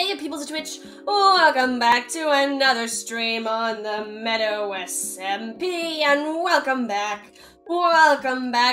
Hey peoples of Twitch, welcome back to another stream on the Meadow SMP, and welcome back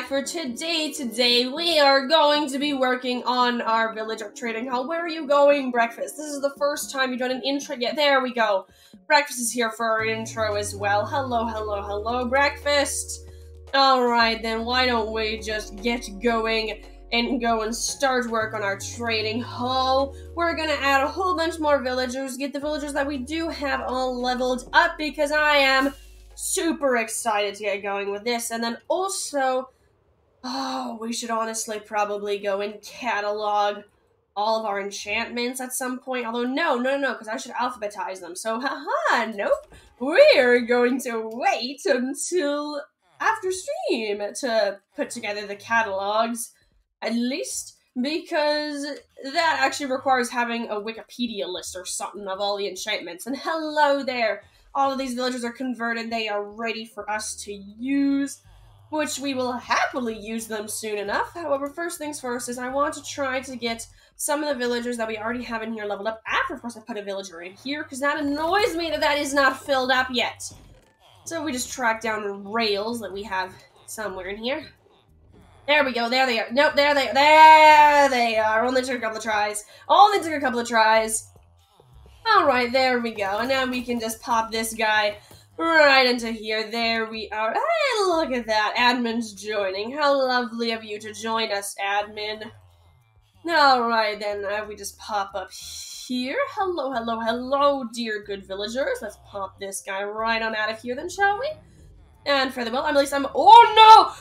for today. Today we are going to be working on our villager trading hall. Where are you going, Breakfast? This is the first time you've done an intro yet. There we go. Breakfast is here for our intro as well. Hello, Breakfast. Alright then, why don't we just get going and go and start work on our trading hall. We're gonna add a whole bunch more villagers, get the villagers that we do have all leveled up, because I am super excited to get going with this. And then also, we should honestly probably go and catalog all of our enchantments at some point. Although, no, because I should alphabetize them. So, nope. We're going to wait until after stream to put together the catalogs. At least, because that actually requires having a Wikipedia list or something of all the enchantments. And hello there! All of these villagers are converted, they are ready for us to use, which we will happily use them soon enough. However, first things first is I want to try to get some of the villagers that we already have in here leveled up after, of course, I put a villager in here, because that annoys me that that is not filled up yet. So we just track down rails that we have somewhere in here. There we go, there they are. Nope, there they are. Only took a couple of tries. Alright, there we go. And now we can just pop this guy right into here. There we are. Hey, look at that. Admin's joining. How lovely of you to join us, admin. Alright, then we just pop up here. Hello, dear good villagers. Let's pop this guy right on out of here then, shall we? And further well, oh no!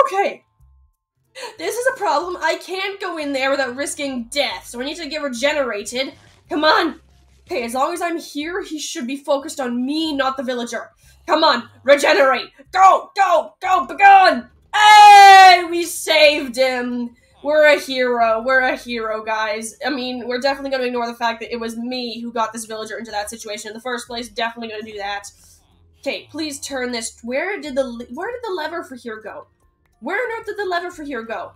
Okay. This is a problem. I can't go in there without risking death, so I need to get regenerated. Come on. Okay, as long as I'm here, he should be focused on me, not the villager. Come on, regenerate. Go, begone! Hey, we saved him. We're a hero, guys. I mean, we're definitely gonna ignore the fact that it was me who got this villager into that situation in the first place. Definitely gonna do that. Okay, please turn this. Where did the lever for here go? Where on earth did the lever for here go?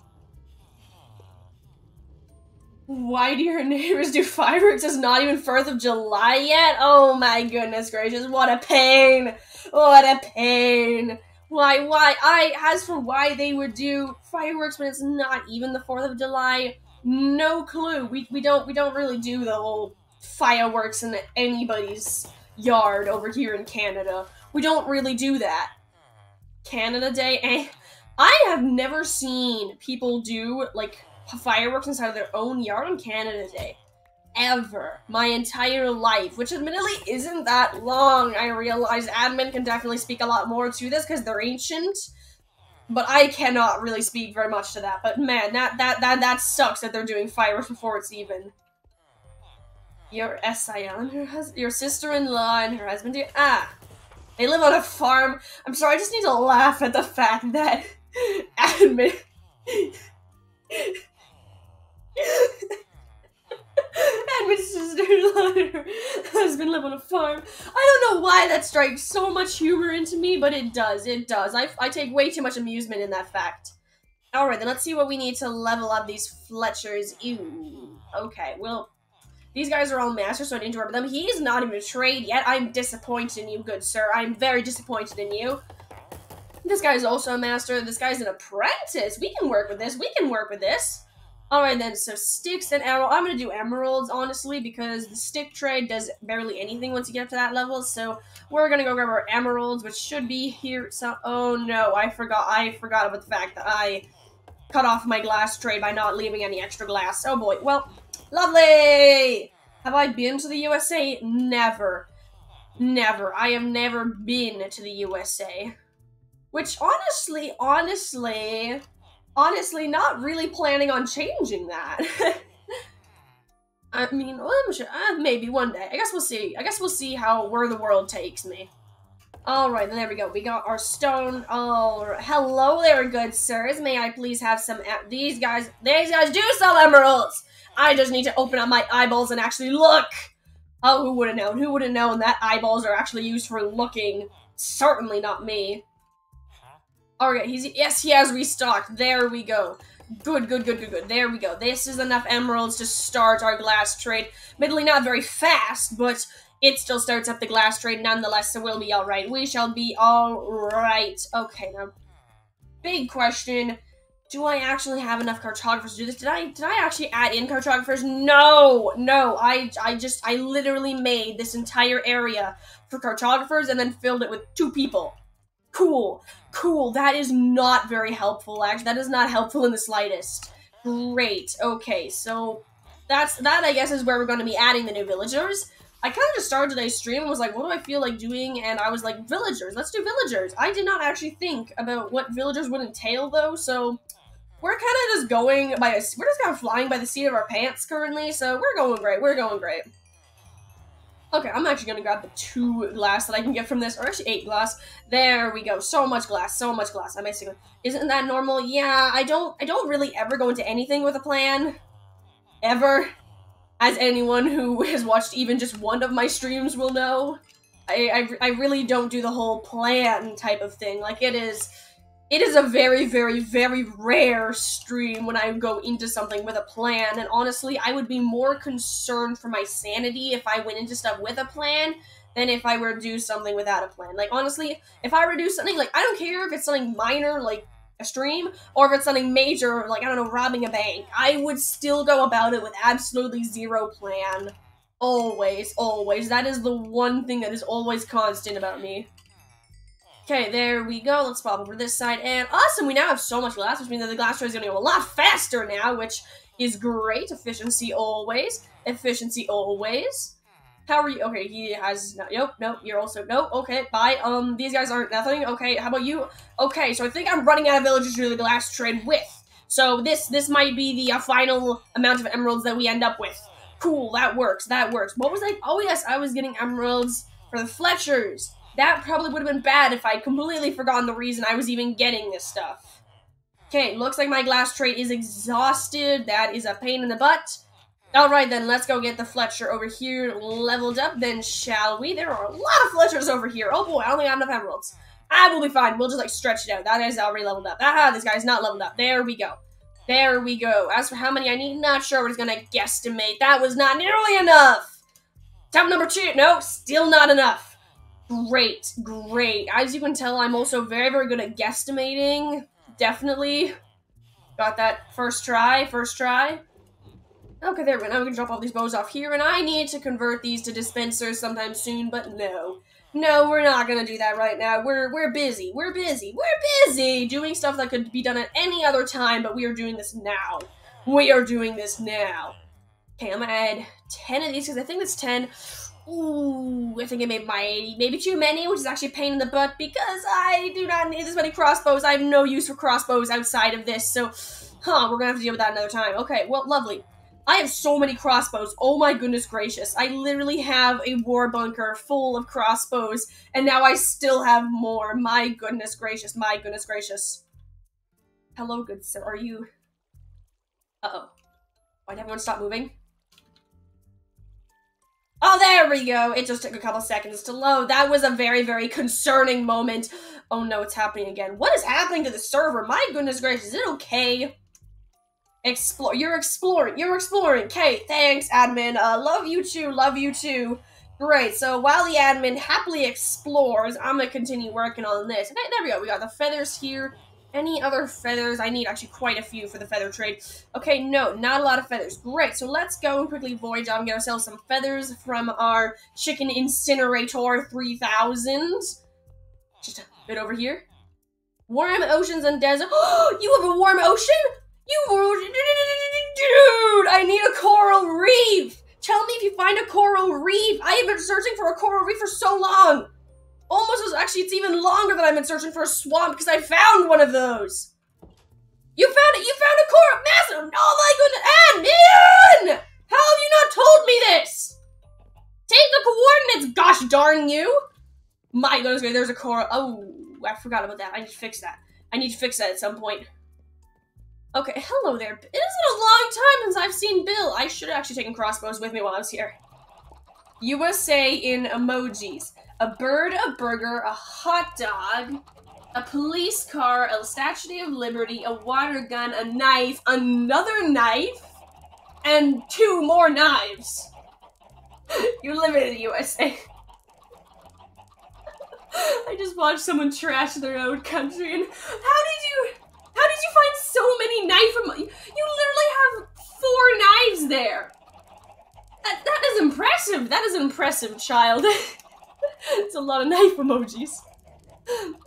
Why do your neighbors do fireworks? It's not even 4th of July yet? Oh my goodness gracious, what a pain! As for why they would do fireworks when it's not even the 4th of July, no clue. We don't really do the whole fireworks in anybody's yard over here in Canada. We don't really do that. Canada Day, I have never seen people do, like, fireworks inside of their own yard on Canada Day. Ever. My entire life, which admittedly isn't that long. I realize admin can definitely speak a lot more to this because they're ancient, but I cannot really speak very much to that. But man, that sucks that they're doing fireworks before it's even. Your SIL and your sister-in-law and her husband do. They live on a farm. I'm sorry, I just need to laugh at the fact that admin. Admin's sister-in-law and her husband live on a farm. I don't know why that strikes so much humor into me, but it does. I take way too much amusement in that fact. Alright, then let's see what we need to level up these Fletchers. Ew. Okay, well, these guys are all masters, so I need to work with them. He's not even a trade yet. I'm disappointed in you, good sir. I'm very disappointed in you. This guy's also a master. This guy's an apprentice. We can work with this. Alright then, so sticks and emerald. I'm gonna do emeralds, honestly, because the stick trade does barely anything once you get up to that level, so we're gonna go grab our emeralds, which should be here. So, oh no, I forgot about the fact that I cut off my glass trade by not leaving any extra glass. Oh boy, well, lovely! Have I been to the USA? Never. I have never been to the USA. Which, honestly, not really planning on changing that. I mean, well, I'm sure, maybe one day. I guess we'll see where the world takes me. Alright, there we go. We got our stone. Alright. Hello there, good sirs. May I please have some, these guys do sell emeralds! I just need to open up my eyeballs and actually look! Oh, who would have known? Who would have known that eyeballs are actually used for looking? Certainly not me. Alright, yes, he has restocked. There we go. Good. There we go. This is enough emeralds to start our glass trade. Admittedly not very fast, but it still starts up the glass trade nonetheless, so we'll be alright. We shall be alright. Okay, now, big question. Do I actually have enough cartographers to do this? Did I actually add in cartographers? No! I literally made this entire area for cartographers and then filled it with 2 people. Cool. That is not very helpful, actually. That is not helpful in the slightest. Great. Okay, so that, I guess, is where we're going to be adding the new villagers. I kind of just started today's stream and was like, what do I feel like doing? And I was like, villagers. Let's do villagers. I did not actually think about what villagers would entail, though, so we're kind of just going by we're just kind of flying by the seat of our pants currently, so we're going great. Okay, I'm actually gonna grab the 2 glass that I can get from this, or actually 8 glass. There we go. So much glass. I basically, isn't that normal? Yeah, I don't really ever go into anything with a plan. Ever. As anyone who has watched even just one of my streams will know. I really don't do the whole plan type of thing. Like, it is a very, very, very rare stream when I go into something with a plan, and honestly, I would be more concerned for my sanity if I went into stuff with a plan than if I were to do something without a plan. Like, honestly, if I were to do something, like, I don't care if it's something minor, like a stream, or if it's something major, like, I don't know, robbing a bank, I would still go about it with absolutely 0 plan. Always. That is the one thing that is always constant about me. Okay, there we go. Let's pop over this side, and awesome! We now have so much glass, which means that the glass trade is going to go a lot faster now, which is great. Efficiency always. How are you? Okay, he has nope, you're also nope. Okay, bye. These guys aren't nothing. Okay, how about you? Okay, so I think I'm running out of villagers to do the glass trade with. So this might be the final amount of emeralds that we end up with. Cool, that works. What was I? Oh yes, I was getting emeralds for the Fletchers. That probably would have been bad if I'd completely forgotten the reason I was even getting this stuff. Okay, looks like my glass trade is exhausted. That is a pain in the butt. Alright then, let's go get the Fletcher over here leveled up then, shall we? There are a lot of Fletchers over here. Oh boy, I don't think I have enough emeralds. I will be fine. We'll just, like, stretch it out. That guy's already leveled up. Aha, this guy's not leveled up. There we go. As for how many I need, not sure. We're just gonna guesstimate. That was not nearly enough. Attempt number 2. No, still not enough. Great. As you can tell, I'm also very, very good at guesstimating. Definitely. Got that first try. Okay, there we go. Now we can drop all these bows off here, and I need to convert these to dispensers sometime soon, but no. No, we're not gonna do that right now. We're busy doing stuff that could be done at any other time, but we are doing this now. Okay, I'm gonna add 10 of these, because I think that's 10. Ooh, I think it maybe too many, which is actually a pain in the butt because I do not need this many crossbows. I have no use for crossbows outside of this, so, we're gonna have to deal with that another time. Okay, well, lovely. I have so many crossbows. Oh my goodness gracious. I literally have a war bunker full of crossbows, and now I still have more. My goodness gracious. Hello, good sir. Are you... Uh-oh. Why'd everyone stop moving? Oh, there we go. It just took a couple seconds to load. That was a very, very concerning moment. Oh no, it's happening again. What is happening to the server? My goodness gracious, is it okay? You're exploring. Okay, thanks, admin. Love you too. Great, so while the admin happily explores, I'm gonna continue working on this. Okay, there we go. We got the feathers here. Any other feathers? I need actually quite a few for the feather trade. Okay, no, not a lot of feathers. Great, so let's go and quickly voyage out and get ourselves some feathers from our chicken incinerator 3000. Just a bit over here. Warm oceans and desert. Oh, you have a warm ocean? Dude, I need a coral reef. Tell me if you find a coral reef. I have been searching for a coral reef for so long. Actually, it's even longer than I've been searching for a swamp because I found one of those. You found it! You found a coral! Massive! Oh my goodness! Admin! How have you not told me this? Take the coordinates, gosh darn you! My goodness, there's a coral. Oh, I forgot about that. I need to fix that. At some point. Okay, hello there. It isn't a long time since I've seen Bill. I should have actually taken crossbows with me while I was here. USA in emojis. A bird, a burger, a hot dog, a police car, a Statue of Liberty, a water gun, a knife, another knife, and 2 more knives. You live in the USA. I just watched someone trash their own country, and how did you find so many knife you literally have 4 knives there. That is impressive. That is impressive, child. It's a lot of knife emojis.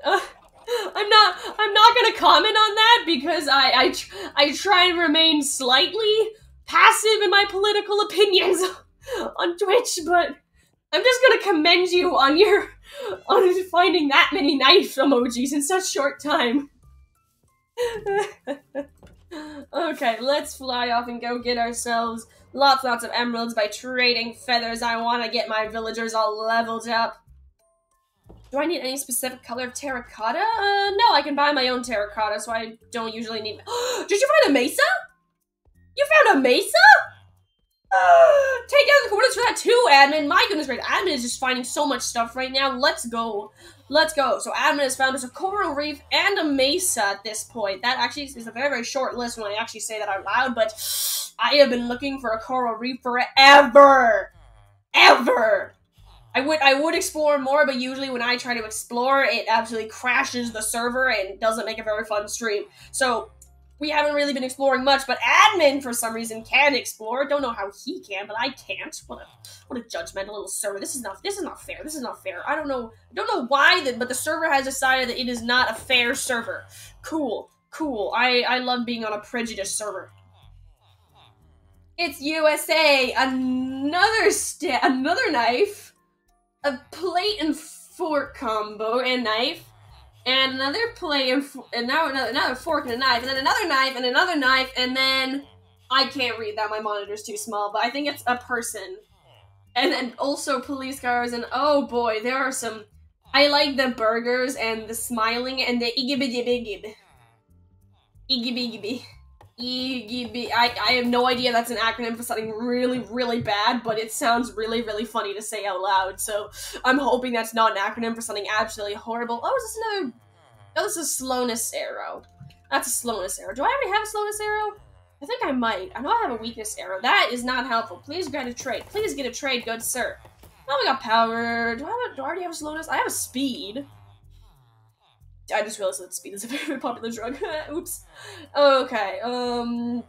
I'm not gonna comment on that because I try and remain slightly passive in my political opinions on Twitch, but I'm just gonna commend you on finding that many knife emojis in such short time. Okay, let's fly off and go get ourselves lots of emeralds by trading feathers. I want to get my villagers all leveled up. Do I need any specific color of terracotta? No, I can buy my own terracotta, so I don't usually need... Did you find a mesa? You found a mesa? Take down the coordinates for that too, admin. My goodness gracious, admin is just finding so much stuff right now. Let's go. Let's go. So admin has found us a coral reef and a mesa at this point. That actually is a very, very short list when I actually say that out loud, but I have been looking for a coral reef forever. Ever. I would explore more, but usually when I try to explore, it absolutely crashes the server and doesn't make a very fun stream. So we haven't really been exploring much, but admin for some reason can explore. Don't know how he can, but I can't. What a judgmental little server. This is not fair. This is not fair. I don't know why, but the server has decided that it is not a fair server. Cool. I love being on a prejudiced server. It's USA. Another knife. A plate and fork combo and knife, and another plate and now another fork and a knife, and then another knife and another knife, and then I can't read that. My monitor's too small, but I think it's a person. And then also police cars, and oh boy, there are some. I like the burgers and the smiling and the igibigibigib. Igibigibig. I have no idea that's an acronym for something really, really bad, but it sounds really, really funny to say out loud, so I'm hoping that's not an acronym for something absolutely horrible. Oh, is this another... Oh, this is a slowness arrow. That's a slowness arrow. Do I already have a slowness arrow? I think I might. I know I have a weakness arrow. That is not helpful. Please get a trade. Please get a trade, good sir. Oh, we got power. Do I already have a slowness? I have a speed. I just realized that speed is a very popular drug. Oops. Okay, and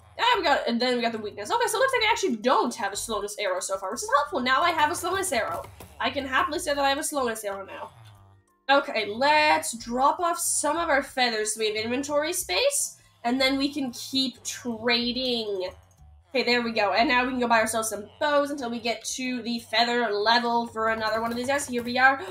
then we got the weakness. Okay, so it looks like I actually don't have a slowness arrow so far, which is helpful. Now I have a slowness arrow. I can happily say that I have a slowness arrow now. Okay, let's drop off some of our feathers so we have inventory space, and then we can keep trading. Okay, there we go. And now we can go buy ourselves some bows until we get to the feather level for another one of these guys. Here we are.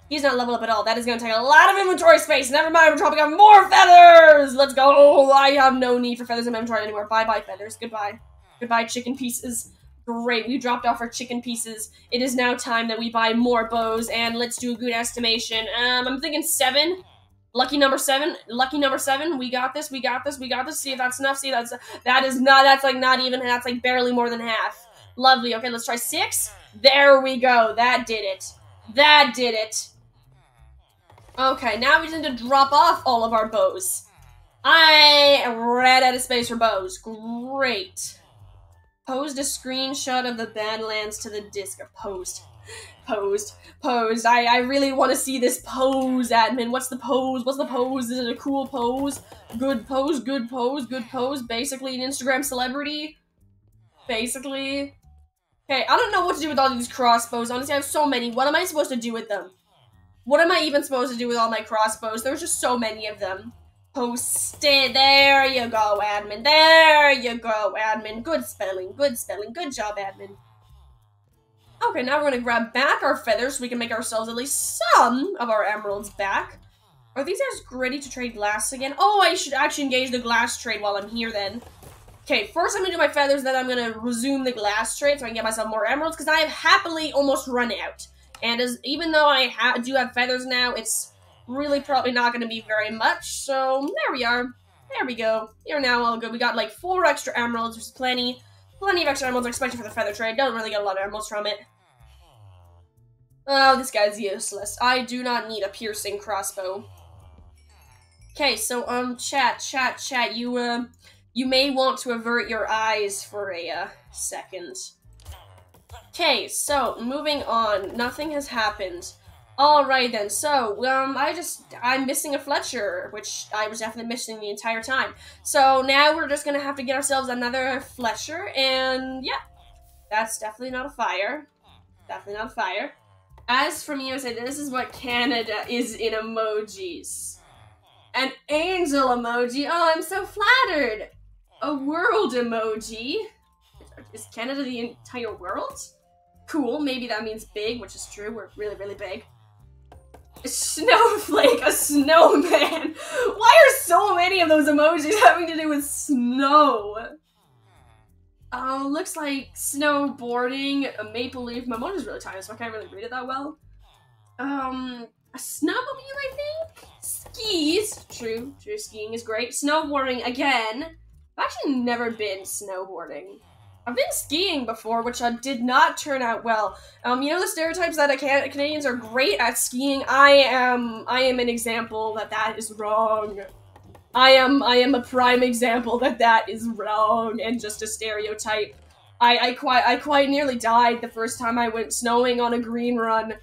He's not leveled up at all. That is going to take a lot of inventory space. Never mind, we're dropping off more feathers! Let's go! I have no need for feathers in my inventory anymore. Bye-bye, feathers. Goodbye. Goodbye, chicken pieces. Great, we dropped off our chicken pieces. It is now time that we buy more bows, and let's do a good estimation. I'm thinking 7. Lucky number 7. Lucky number 7. We got this, we got this, we got this. See if that's enough. See, that's like not even, that's like barely more than half. Lovely. Okay, let's try 6. There we go. That did it. That did it. Okay, now we just need to drop off all of our bows. I ran out of space for bows. Great. Posed a screenshot of the Badlands to the disc. Posed. I really want to see this pose, admin. What's the pose? What's the pose? Is it a cool pose? Good pose, good pose, good pose. Basically an Instagram celebrity. Basically. Okay, I don't know what to do with all these crossbows. Honestly, I have so many. What am I supposed to do with them? What am I even supposed to do with all my crossbows? There's just so many of them. Posted. There you go, admin. There you go, admin. Good spelling. Good spelling. Good job, admin. Okay, now we're going to grab back our feathers so we can make ourselves at least some of our emeralds back. Are these guys ready to trade glass again? Oh, I should actually engage the glass trade while I'm here then. Okay, first I'm going to do my feathers, then I'm going to resume the glass trade so I can get myself more emeralds, because I have happily almost run out. And even though I do have feathers now, it's really probably not going to be very much. So there we are. There we go. Here now all good. We got like 4 extra emeralds, which is plenty. Plenty of extra emeralds, especially for the feather trade. Don't really get a lot of emeralds from it. Oh, this guy's useless. I do not need a piercing crossbow. Okay, so, chat, you may want to avert your eyes for a, second. Okay, so, moving on. Nothing has happened. Alright then, so, I'm missing a Fletcher, which I was definitely missing the entire time. So, now we're just gonna have to get ourselves another Fletcher, and, yeah. That's definitely not a fire. Definitely not a fire. As for me, I would say this is what Canada is in emojis. An angel emoji. Oh, I'm so flattered. A world emoji. Is Canada the entire world? Cool. Maybe that means big, which is true. We're really, really big. A snowflake. A snowman. Why are so many of those emojis having to do with snow? Looks like snowboarding, a maple leaf. My motor's really tiny, so I can't really read it that well. A snowmobile, I think? Skis. True, skiing is great. Snowboarding, again. I've actually never been snowboarding. I've been skiing before, which did not turn out well. You know the stereotypes that Canadians are great at skiing? I am an example that is wrong. I am a prime example that is wrong and just a stereotype. I quite nearly died the first time I went snowing on a green run.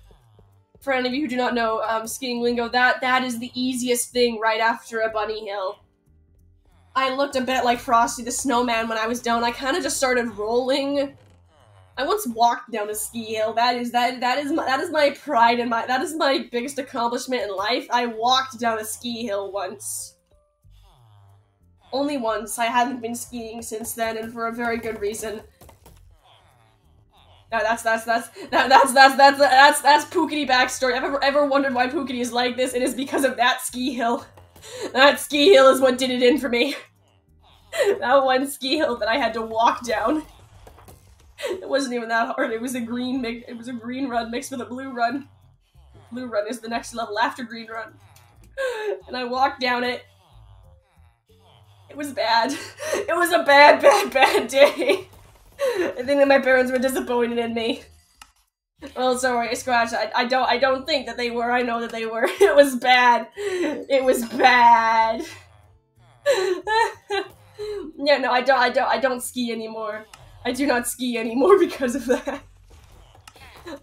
For any of you who do not know skiing lingo, that is the easiest thing right after a bunny hill. I looked a bit like Frosty the Snowman when I was down. I kind of just started rolling. I once walked down a ski hill. That is my pride and that is my biggest accomplishment in life. I walked down a ski hill once. Only once. I haven't been skiing since then, and for a very good reason. That's Pookity backstory. I've ever wondered why Pookity is like this, it is because of that ski hill. That ski hill is what did it in for me. That one ski hill that I had to walk down. It wasn't even that hard. It was a green run mixed with a blue run. Blue run is the next level after green run. And I walked down it. It was bad. It was a bad day. I think that my parents were disappointed in me. Well, sorry, Scratch. I don't think that they were. I know that they were. It was bad. It was bad. Yeah, no, I don't ski anymore. I do not ski anymore because of that.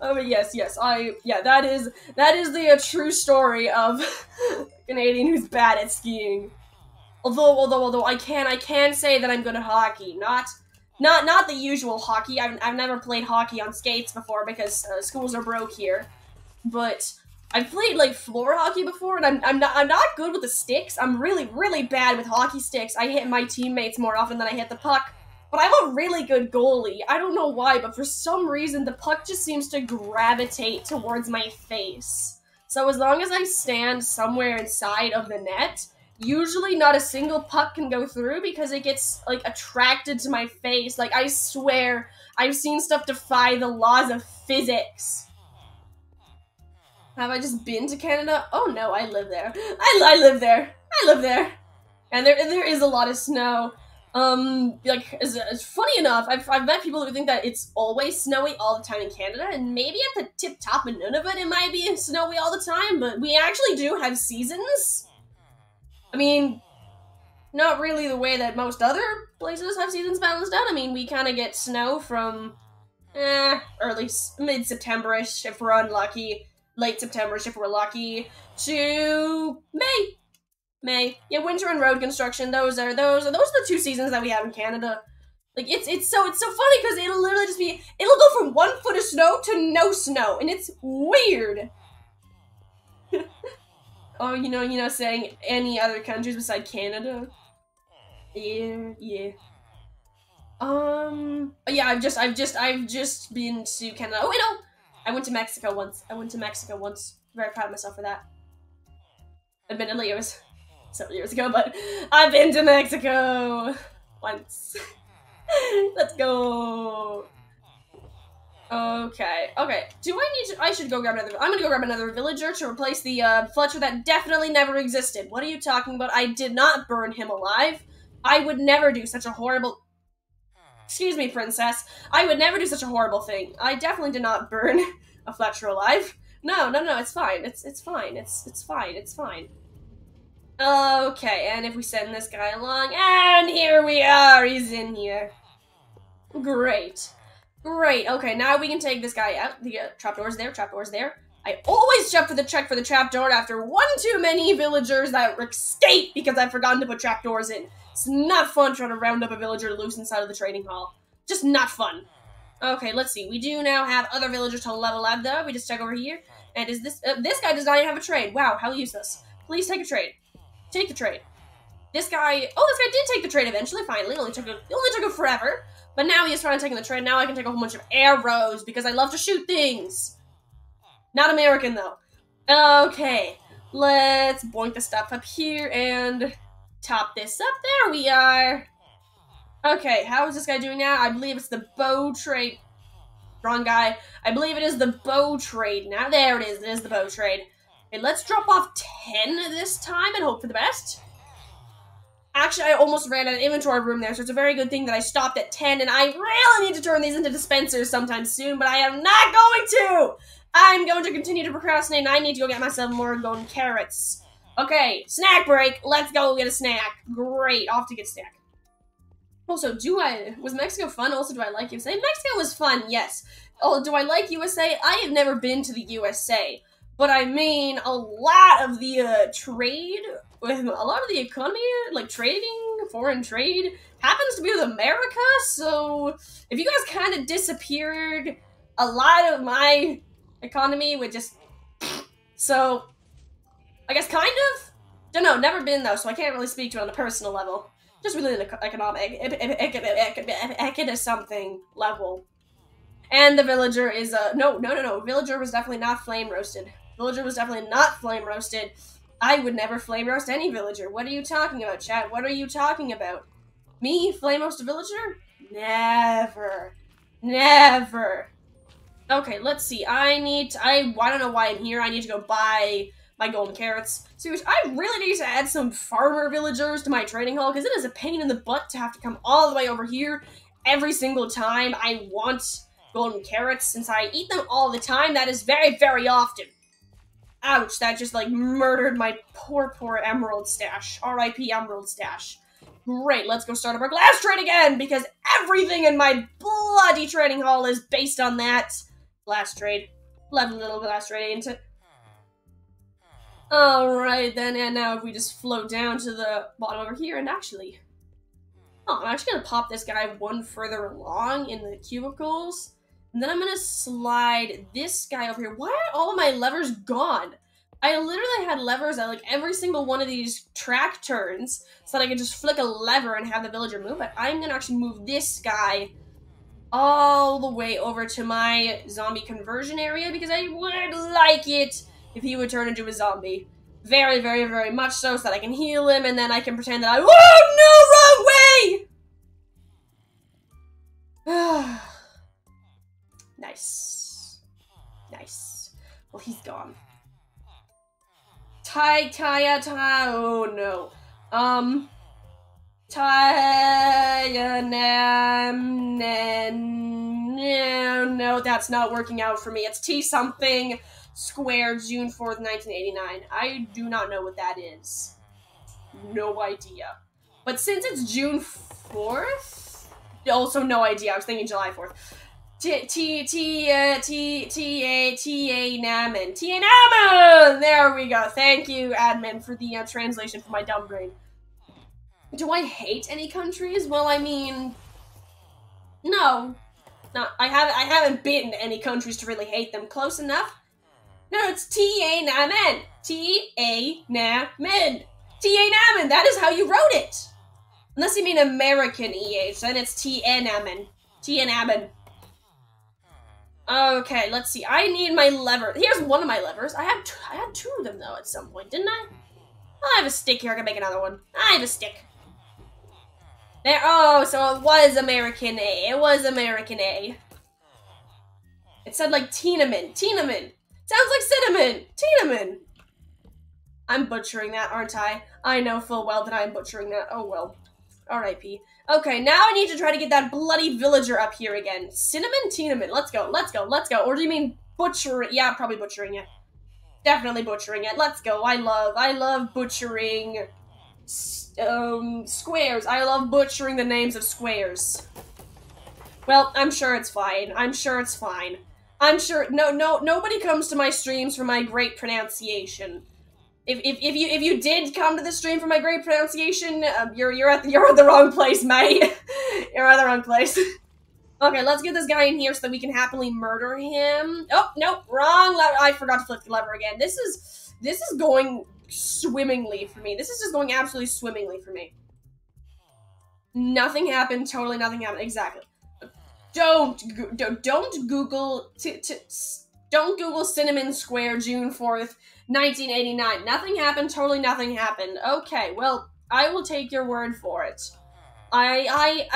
But yes, that is the true story of a Canadian who's bad at skiing. Although I can say that I'm good at hockey. Not the usual hockey. I've never played hockey on skates before because schools are broke here. But I've played like floor hockey before, and I'm not good with the sticks. I'm really bad with hockey sticks. I hit my teammates more often than I hit the puck. But I'm a really good goalie. I don't know why, but for some reason the puck just seems to gravitate towards my face. So as long as I stand somewhere inside of the net, usually not a single puck can go through because it gets, like, attracted to my face. Like, I swear, I've seen stuff defy the laws of physics. Have I just been to Canada? Oh no, I live there. I live there. I live there. And there is a lot of snow. Like, it's funny enough, I've met people who think that it's always snowy all the time in Canada, and maybe at the tip-top of Nunavut it might be snowy all the time, but we actually do have seasons. I mean, not really the way that most other places have seasons balanced out. I mean, we kind of get snow from, mid-September-ish if we're unlucky, late September-ish if we're lucky, to May. Yeah, winter and road construction, those are the two seasons that we have in Canada. Like, it's so funny because it'll literally just be, it'll go from 1 foot of snow to no snow, and it's weird. Oh, you know, saying any other countries beside Canada. Yeah. Yeah, I've just been to Canada. Oh, wait, no! I went to Mexico once. Very proud of myself for that. Admittedly, it was several years ago, but I've been to Mexico once. Let's go. Okay. I should go grab I'm gonna go grab another villager to replace the, Fletcher that definitely never existed. What are you talking about? I did not burn him alive. I would never do such a horrible... Excuse me, princess. I would never do such a horrible thing. I definitely did not burn A Fletcher alive? No, it's fine. It's fine. It's fine. Okay, and if we send this guy along, and here we are, he's in here. Great. Okay, now we can take this guy out. The trapdoor's there, I always check for the trapdoor after one too many villagers that escape because I've forgotten to put trapdoors in. It's not fun trying to round up a villager loose inside of the trading hall. Just not fun. Okay, let's see. We do now have other villagers to level up, though. We just check over here. And is this guy does not even have a trade. Wow, how useless. Please take a trade. Take the trade. This guy did take the trade eventually, finally. It only took him forever. But now he is trying to take the trade. Now I can take a whole bunch of arrows because I love to shoot things. Not American, though. Okay, let's boink the stuff up here and top this up. There we are. Okay, how is this guy doing now? I believe it's the bow trade. Wrong guy. I believe it is the bow trade now. There it is. It is the bow trade. Okay, let's drop off 10 this time and hope for the best. Actually, I almost ran out of inventory room there, so it's a very good thing that I stopped at 10, and I really need to turn these into dispensers sometime soon, but I am not going to! I'm going to continue to procrastinate, and I need to go get myself more golden carrots. Okay, snack break. Let's go get a snack. Great, off to get a snack. Also, was Mexico fun? Also, do I like USA? Mexico was fun, yes. Oh, do I like USA? I have never been to the USA, but I mean, a lot of the trade, with a lot of the economy, like trading, foreign trade, happens to be with America, so if you guys kind of disappeared, a lot of my economy would just, so, I guess kind of? Don't know, never been though, so I can't really speak to it on a personal level. Just really an economic, something level. And the villager is, no, villager was definitely not flame roasted. Villager was definitely not flame roasted. I would never flame roast any villager. What are you talking about, chat? What are you talking about? Me, flame roast a villager? Never. Okay, let's see. I don't know why I'm here. I need to go buy my golden carrots. Seriously, I really need to add some farmer villagers to my trading hall, because it is a pain in the butt to have to come all the way over here every single time I want golden carrots, since I eat them all the time. That is very, very often. Ouch, that just, like, murdered my poor emerald stash. R.I.P. emerald stash. Great, let's go start up our glass trade again, because everything in my bloody trading hall is based on that. Glass trade. Love a little glass trade, ain't it? Alright then, and now if we just float down to the bottom over here, and actually... Oh, I'm actually gonna pop this guy one further along in the cubicles. And then I'm gonna slide this guy over here. Why are all of my levers gone? I literally had levers at like every single one of these track turns so that I could just flick a lever and have the villager move. But I'm gonna actually move this guy all the way over to my zombie conversion area because I would like it if he would turn into a zombie. Very, very, very much so that I can heal him and then I can pretend that oh no, wrong way! Nice. Well, he's gone. Oh no. No, that's not working out for me. It's T something square, June 4th, 1989. I do not know what that is. No idea. But since it's June 4th, also no idea. I was thinking July 4th. Namen. There we go. Thank you, admin, for the translation for my dumb brain. Do I hate any countries? Well, I mean, no. I haven't been to any countries to really hate them. Close enough? No, it's Namen. Namen. Namen. That is how you wrote it. Unless you mean American EH, then it's Namen. Namen. Okay, let's see. I need my lever. Here's one of my levers. I had two of them, though, at some point, didn't I? Oh, I have a stick here. I can make another one. I have a stick. There. Oh, so it was American A. It was American A. It said, like, Tienaman. Sounds like cinnamon. Tienaman. I'm butchering that, aren't I? I know full well that I'm butchering that. Oh, well. R.I.P. Okay, now I need to try to get that bloody villager up here again. Cinnamon? Tienaman. Let's go. Or do you mean butchering. Yeah, probably butchering it. Definitely butchering it. Let's go. I love butchering squares. I love butchering the names of squares. Well, I'm sure it's fine. I'm sure it's fine. I'm sure nobody comes to my streams for my great pronunciation. If you did come to the stream for my great pronunciation, you're at the wrong place, mate. You're at the wrong place. Okay, let's get this guy in here so that we can happily murder him. Oh, no, wrong lever. I forgot to flip the lever again. This is going swimmingly for me. This is just going absolutely swimmingly for me. Nothing happened. Totally nothing happened. Exactly. Don't Google Cinnamon Square June 4th, 1989. Nothing happened. Totally nothing happened. Okay, well, I will take your word for it. I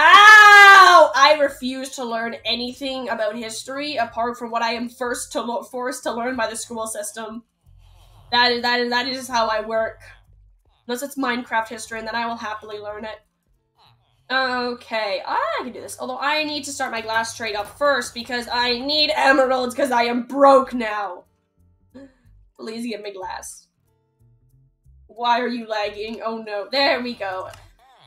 refuse to learn anything about history apart from what I am forced to learn by the school system. That is how I work. Unless it's Minecraft history, and then I will happily learn it. Okay, I can do this. Although I need to start my glass trade up first because I need emeralds because I am broke now. Please give me glass. Why are you lagging? Oh no, there we go.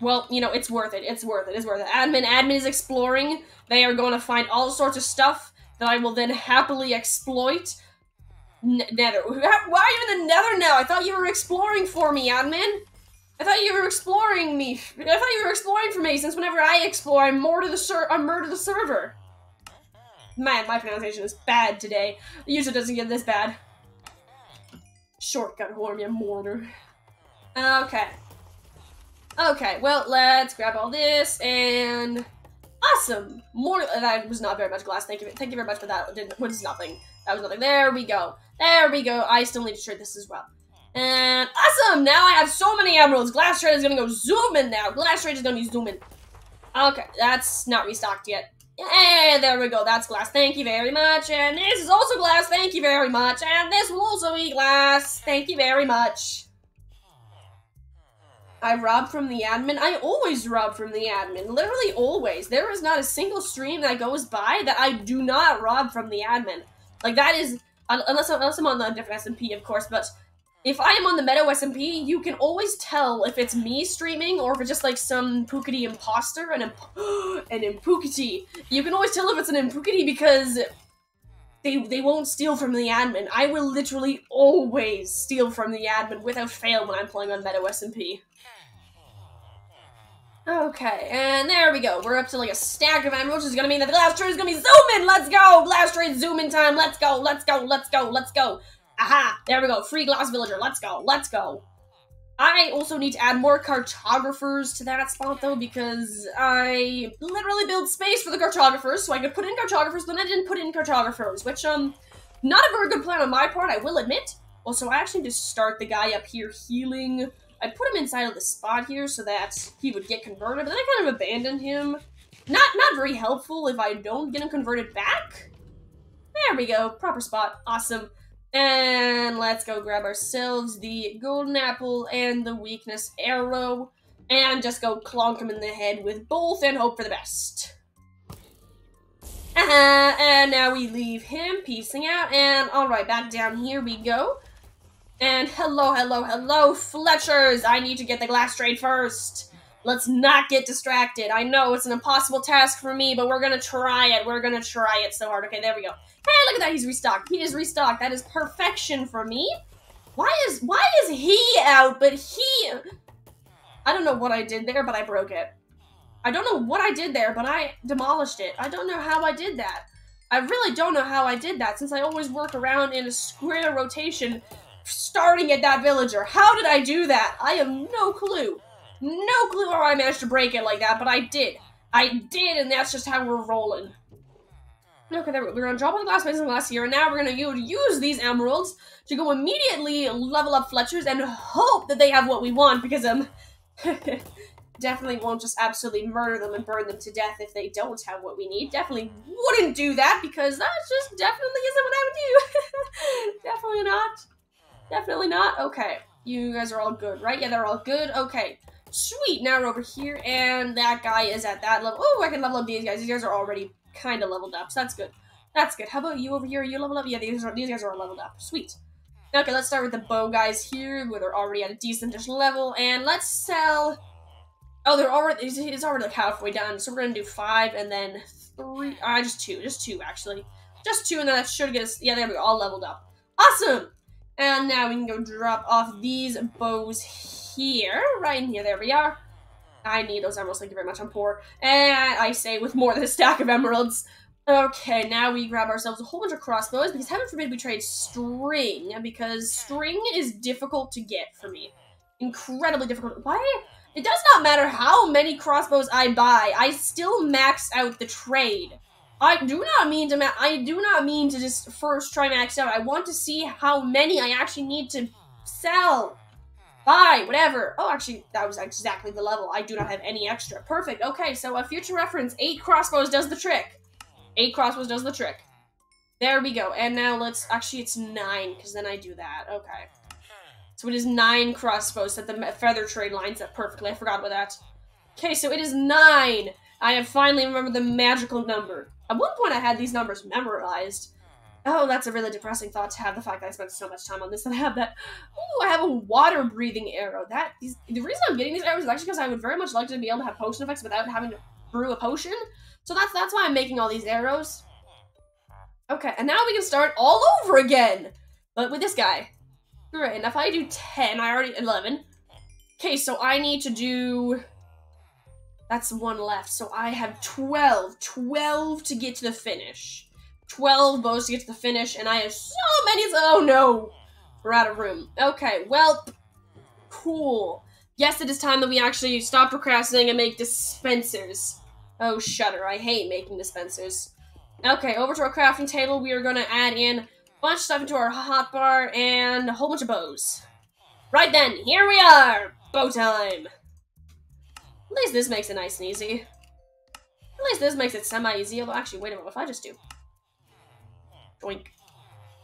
Well, you know, it's worth it. It's worth it. It's worth it. Admin is exploring. They are going to find all sorts of stuff that I will then happily exploit. Nether. Why are you in the Nether now? I thought you were exploring for me, admin. I thought you were exploring me. I thought you were exploring for me. Since whenever I explore, I murder the server. Man, my pronunciation is bad today. It usually doesn't get this bad. Shortcut horn, you mortar. Okay. Okay, well, let's grab all this, and... Awesome! More- that was not very much glass, thank you very much for that. Was nothing. That was nothing. There we go. There we go. I still need to trade this as well. And awesome! Now I have so many emeralds. Glass trade is gonna go zooming now. Glass trade is gonna be zooming. Okay, that's not restocked yet. Hey, there we go. That's glass. Thank you very much. And this is also glass. Thank you very much. And this will also be glass. Thank you very much. I rob from the admin. I always rob from the admin. Literally always. There is not a single stream that goes by that I do not rob from the admin. Like, that is... Unless I'm on a different SMP, of course, but... If I am on the Meadow SMP, you can always tell if it's me streaming or if it's just like some Pookity imposter, an Impookity. You can always tell if it's an Impookity because they won't steal from the admin. I will literally always steal from the admin without fail when I'm playing on Meadow SMP. Okay, and there we go. We're up to like a stack of emeralds, which is gonna mean that the glass trade is gonna be zooming! Let's go! Glass trade zooming time! Let's go! Let's go! Let's go! Let's go! Aha! There we go. Free glass villager. Let's go. Let's go. I also need to add more cartographers to that spot, though, because I literally built space for the cartographers, so I could put in cartographers, then I didn't put in cartographers, which, not a very good plan on my part, I will admit. Also, I actually need to start the guy up here healing. I put him inside of the spot here so that he would get converted, but then I kind of abandoned him. Not very helpful if I don't get him converted back. There we go. Proper spot. Awesome. And let's go grab ourselves the golden apple and the weakness arrow, and just go clonk him in the head with both and hope for the best. And now we leave him piecing out, and alright, back down here we go. And hello, hello, hello, Fletchers! I need to get the glass trade first. Let's not get distracted. I know it's an impossible task for me, but we're gonna try it. We're gonna try it so hard. Okay, there we go. Hey, look at that, he's restocked. He is restocked. That is perfection for me. Why is he out, but he... I don't know what I did there, but I broke it. I don't know what I did there, but I demolished it. I don't know how I did that. I really don't know how I did that, since I always work around in a square rotation, starting at that villager. How did I do that? I have no clue. No clue how I managed to break it like that, but I did. I did, and that's just how we're rolling. Okay, there we go. We're gonna drop on the glass base and glass here, and now we're gonna use these emeralds to go immediately level up Fletchers and hope that they have what we want, because, definitely won't just absolutely murder them and burn them to death if they don't have what we need. Definitely wouldn't do that, because that just definitely isn't what I would do. Definitely not. Definitely not. Okay. You guys are all good, right? Yeah, they're all good. Okay. Sweet. Now we're over here, and that guy is at that level. Oh, I can level up these guys. These guys are already kind of leveled up, so that's good. That's good. How about you over here? Are you leveled up? Yeah, these guys are all leveled up. Sweet. Okay, let's start with the bow guys here, where they're already at a decent level, and let's sell... Oh, it's already like halfway done, so we're gonna do 5 and then 3, just 2 actually. Just 2 and then that should get us, yeah, there we go, all leveled up. Awesome! And now we can go drop off these bows here, right in here, there we are. I need those emeralds, thank you very much, I'm poor. And I say with more than a stack of emeralds. Okay, now we grab ourselves a whole bunch of crossbows, because heaven forbid we trade string, because string is difficult to get for me. Incredibly difficult. Why? It does not matter how many crossbows I buy, I still max out the trade. I do not mean to just first try max out. I want to see how many I actually need to sell. Buy, whatever. Oh, actually, that was exactly the level. I do not have any extra. Perfect. Okay, so a future reference, 8 crossbows does the trick. 8 crossbows does the trick. There we go. And now let's, actually it's 9, because then I do that. Okay. So it is 9 crossbows that the feather trade lines up perfectly. I forgot about that. Okay, so it is 9. I have finally remembered the magical number. At one point I had these numbers memorized. Oh, that's a really depressing thought to have, the fact that I spent so much time on this and I have that. Ooh, I have a water-breathing arrow. The reason I'm getting these arrows is actually because I would very much like to be able to have potion effects without having to brew a potion. So that's why I'm making all these arrows. Okay, and now we can start all over again. But with this guy. Great, and if I do 10, I already... 11. Okay, so I need to do... That's 1 left, so I have 12. 12 to get to the finish. 12 bows to get to the finish, and I have so many... Oh, no! We're out of room. Okay, well... Cool. Yes, it is time that we actually stop procrastinating and make dispensers. Oh, shudder. I hate making dispensers. Okay, over to our crafting table. We are going to add in a bunch of stuff into our hotbar and a whole bunch of bows. Right then, here we are! Bow time! At least this makes it nice and easy. At least this makes it semi-easy. Although, actually, wait a minute. What if I just do? Joink.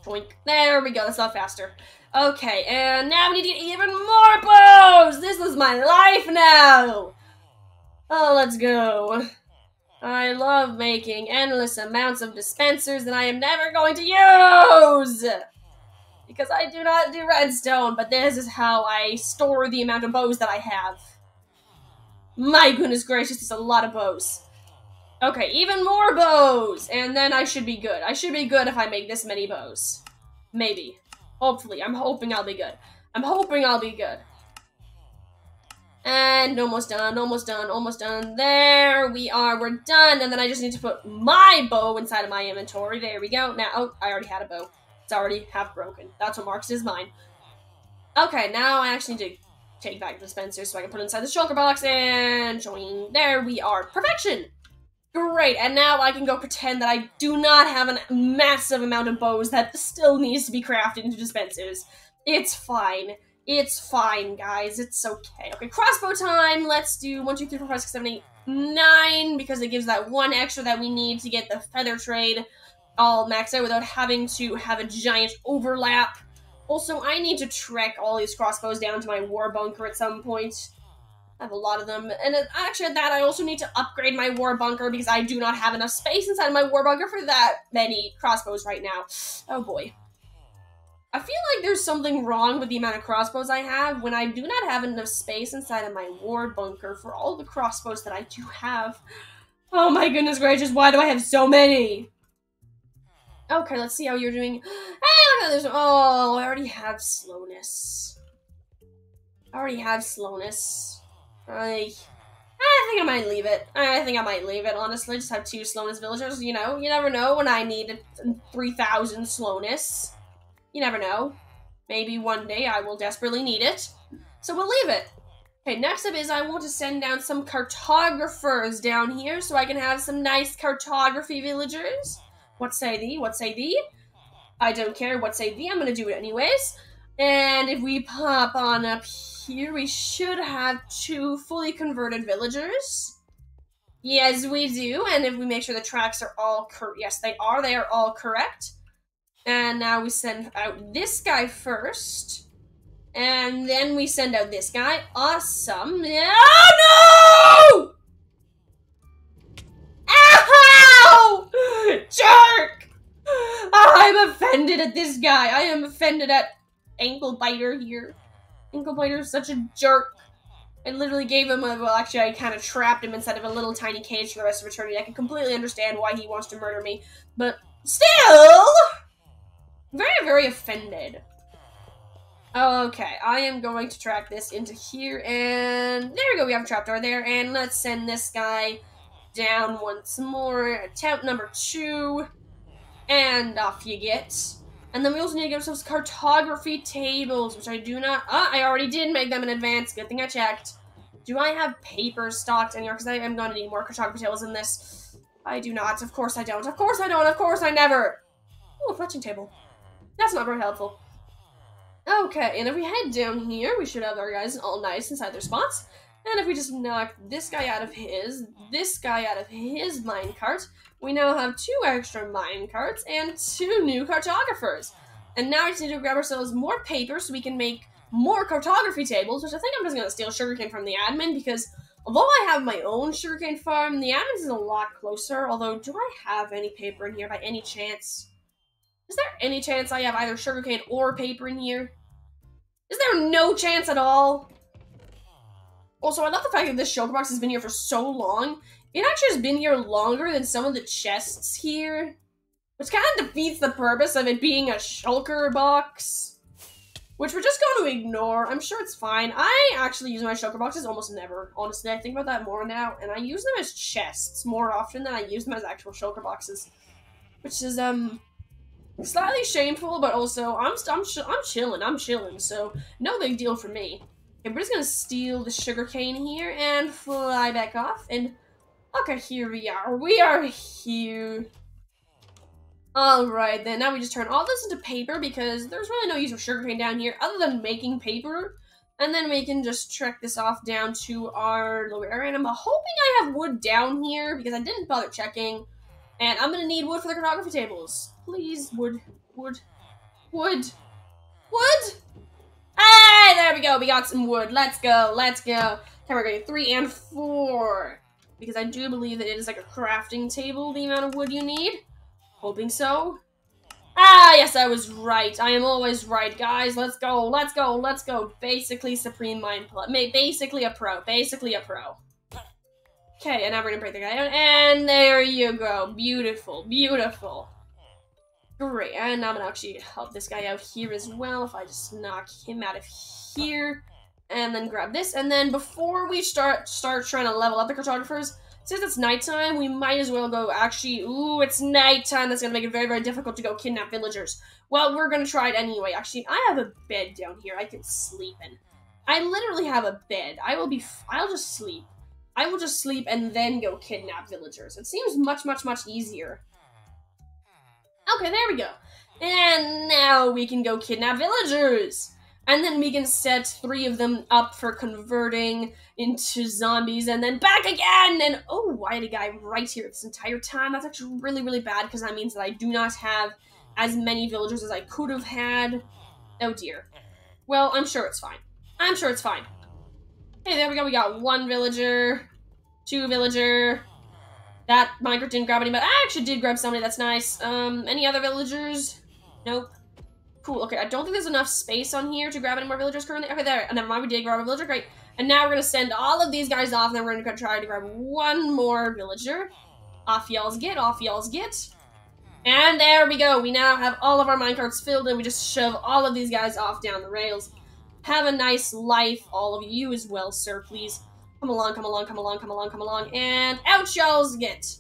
Joink. There we go. That's a lot faster. Okay, and now we need to get even more bows! This is my life now! Oh, let's go. I love making endless amounts of dispensers that I am never going to use! Because I do not do redstone, but this is how I store the amount of bows that I have. My goodness gracious, it's a lot of bows. Okay, even more bows! And then I should be good. I should be good if I make this many bows. Maybe. Hopefully. I'm hoping I'll be good. I'm hoping I'll be good. And almost done, almost done, almost done. There we are, we're done. And then I just need to put my bow inside of my inventory. There we go. Now, oh, I already had a bow. It's already half broken. That's what marks it as mine. Okay, now I actually need to take back the dispenser so I can put it inside the shulker box and join. There we are. Perfection! Great, and now I can go pretend that I do not have a massive amount of bows that still needs to be crafted into dispensers. It's fine. It's fine, guys. It's okay. Okay, crossbow time. Let's do 1, 2, 3, 4, 5, 6, 7, 8, 9, because it gives that 1 extra that we need to get the feather trade all maxed out without having to have a giant overlap. Also, I need to trek all these crossbows down to my war bunker at some point. I have a lot of them. And actually, at that, I also need to upgrade my war bunker because I do not have enough space inside of my war bunker for that many crossbows right now. Oh, boy. I feel like there's something wrong with the amount of crossbows I have when I do not have enough space inside of my war bunker for all the crossbows that I do have. Oh my goodness gracious, why do I have so many? Okay, let's see how you're doing. Hey, look at this. Oh, I already have slowness. I think I might leave it. Honestly. Just have 2 slowness villagers, you know? You never know when I need 3,000 slowness. You never know. Maybe one day I will desperately need it. So we'll leave it. Okay, next up is I want to send down some cartographers down here so I can have some nice cartography villagers. What say thee? What say thee? I don't care what say thee. I'm going to do it anyways. And if we pop on up here, we should have 2 fully converted villagers. Yes, we do. And if we make sure the tracks are all correct. Yes, they are. They are all correct. And now we send out this guy first. And then we send out this guy. Awesome. Oh, no! Ow! Jerk! I'm offended at this guy. I am offended at Ankle Biter here. Ankle Biter is such a jerk. I literally gave him a, well, actually, I kind of trapped him inside of a little tiny cage for the rest of eternity. I can completely understand why he wants to murder me, but still, very, very offended. Okay, I am going to track this into here, and there we go, we have a trapdoor there, and let's send this guy down once more. Attempt number 2, and off you get. And then we also need to get ourselves cartography tables, which I do not... I already did make them in advance. Good thing I checked. Do I have paper stocked in here? Because I am going to need more cartography tables in this. I do not. Of course I don't. Of course I don't. Of course I never. Oh, a fletching table. That's not very helpful. Okay, and if we head down here, we should have our guys all nice inside their spots. And if we just knock this guy out of his, this guy out of his minecart, we now have 2 extra minecarts and 2 new cartographers. And now we just need to grab ourselves more paper so we can make more cartography tables, which I think I'm just going to steal sugarcane from the admin, because although I have my own sugarcane farm, the admin's is a lot closer. Although, do I have any paper in here by any chance? Is there any chance I have either sugarcane or paper in here? Is there no chance at all? Also, I love the fact that this shulker box has been here for so long. It actually has been here longer than some of the chests here, which kind of defeats the purpose of it being a shulker box, which we're just going to ignore. I'm sure it's fine. I actually use my shulker boxes almost never. Honestly, I think about that more now, and I use them as chests more often than I use them as actual shulker boxes, which is slightly shameful, but also I'm chilling, so no big deal for me. Okay, we're just gonna steal the sugarcane here and fly back off, and okay, here we are. We are here. Alright, then now we just turn all this into paper, because there's really no use of sugarcane down here other than making paper, and then we can just trek this off down to our lower area, and I'm hoping I have wood down here, because I didn't bother checking, and I'm gonna need wood for the cartography tables. Please, wood, wood, wood, wood! Hey, there we go. We got some wood. Let's go. Let's go. Okay, we're going 3 and 4. Because I do believe that it is like a crafting table, the amount of wood you need. Hoping so. Ah, yes, I was right. I am always right, guys. Let's go. Let's go. Let's go. Basically Supreme Mind Play. Basically a pro. Basically a pro. Okay, and now we're going to break the guy out. And there you go. Beautiful. Beautiful. Great, and I'm gonna actually help this guy out here as well if I just knock him out of here, and then grab this, and then before we start trying to level up the cartographers, since it's nighttime, we might as well go actually, ooh, it's nighttime, that's gonna make it very, very difficult to go kidnap villagers. Well, we're gonna try it anyway. Actually, I have a bed down here I can sleep in. I literally have a bed. I'll just sleep. I will just sleep and then go kidnap villagers. It seems much, much, much easier. Okay, there we go. And now we can go kidnap villagers. And then we can set 3 of them up for converting into zombies and then back again. And oh, I had a guy right here this entire time. That's actually really, really bad because that means that I do not have as many villagers as I could have had. Oh dear. Well, I'm sure it's fine. I'm sure it's fine. Hey, there we go. We got 1 villager, 2 villager. That minecart didn't grab anybody. I actually did grab somebody, that's nice. Any other villagers? Nope. Cool, okay, I don't think there's enough space on here to grab any more villagers currently. Okay, there, never mind, we did grab a villager, great. And now we're gonna send all of these guys off, and then we're gonna try to grab 1 more villager. Off y'all's get, off y'all's get. And there we go, we now have all of our minecarts filled, and we just shove all of these guys off down the rails. Have a nice life, all of you as well, sir, please. Come along, come along, come along, come along, come along, and out y'all's get.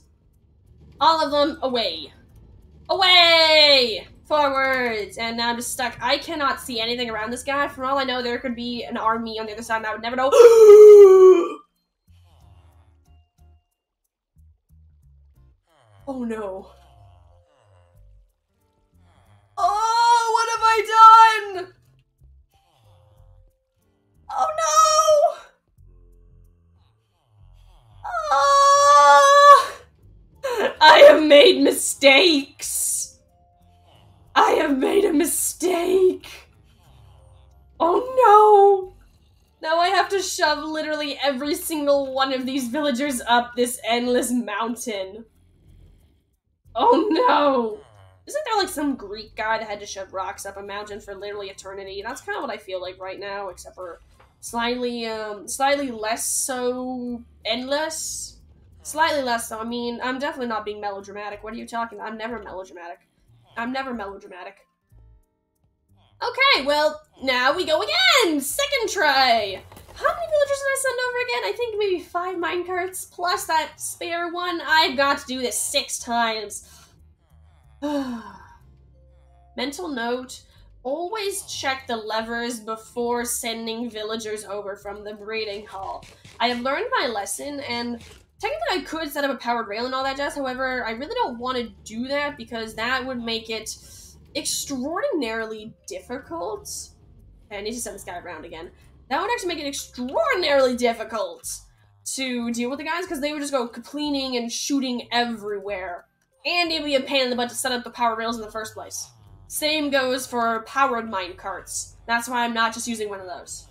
All of them away. Away! Forwards! And now I'm just stuck. I cannot see anything around this guy. For all I know, there could be an army on the other side, and I would never know. Oh no. Oh, what have I done? Oh no! Oh, I have made mistakes. I have made a mistake. Oh no. Now I have to shove literally every single one of these villagers up this endless mountain. Oh no. Isn't there like some Greek guy that had to shove rocks up a mountain for literally eternity? That's kind of what I feel like right now, except for slightly less so endless. Slightly less so. I mean, I'm definitely not being melodramatic. What are you talking about? I'm never melodramatic. I'm never melodramatic. Okay, well, now we go again! Second try! How many villagers did I send over again? I think maybe 5 minecarts, plus that spare one. I've got to do this 6 times. Mental note, always check the levers before sending villagers over from the breeding hall. I have learned my lesson, and technically I could set up a powered rail and all that jazz, however, I really don't want to do that because that would make it extraordinarily difficult. Okay, I need to send this guy around again. That would actually make it extraordinarily difficult to deal with the guys because they would just go completing and shooting everywhere. And it'd be a pain in the butt to set up the power rails in the first place. Same goes for powered mine carts. That's why I'm not just using one of those.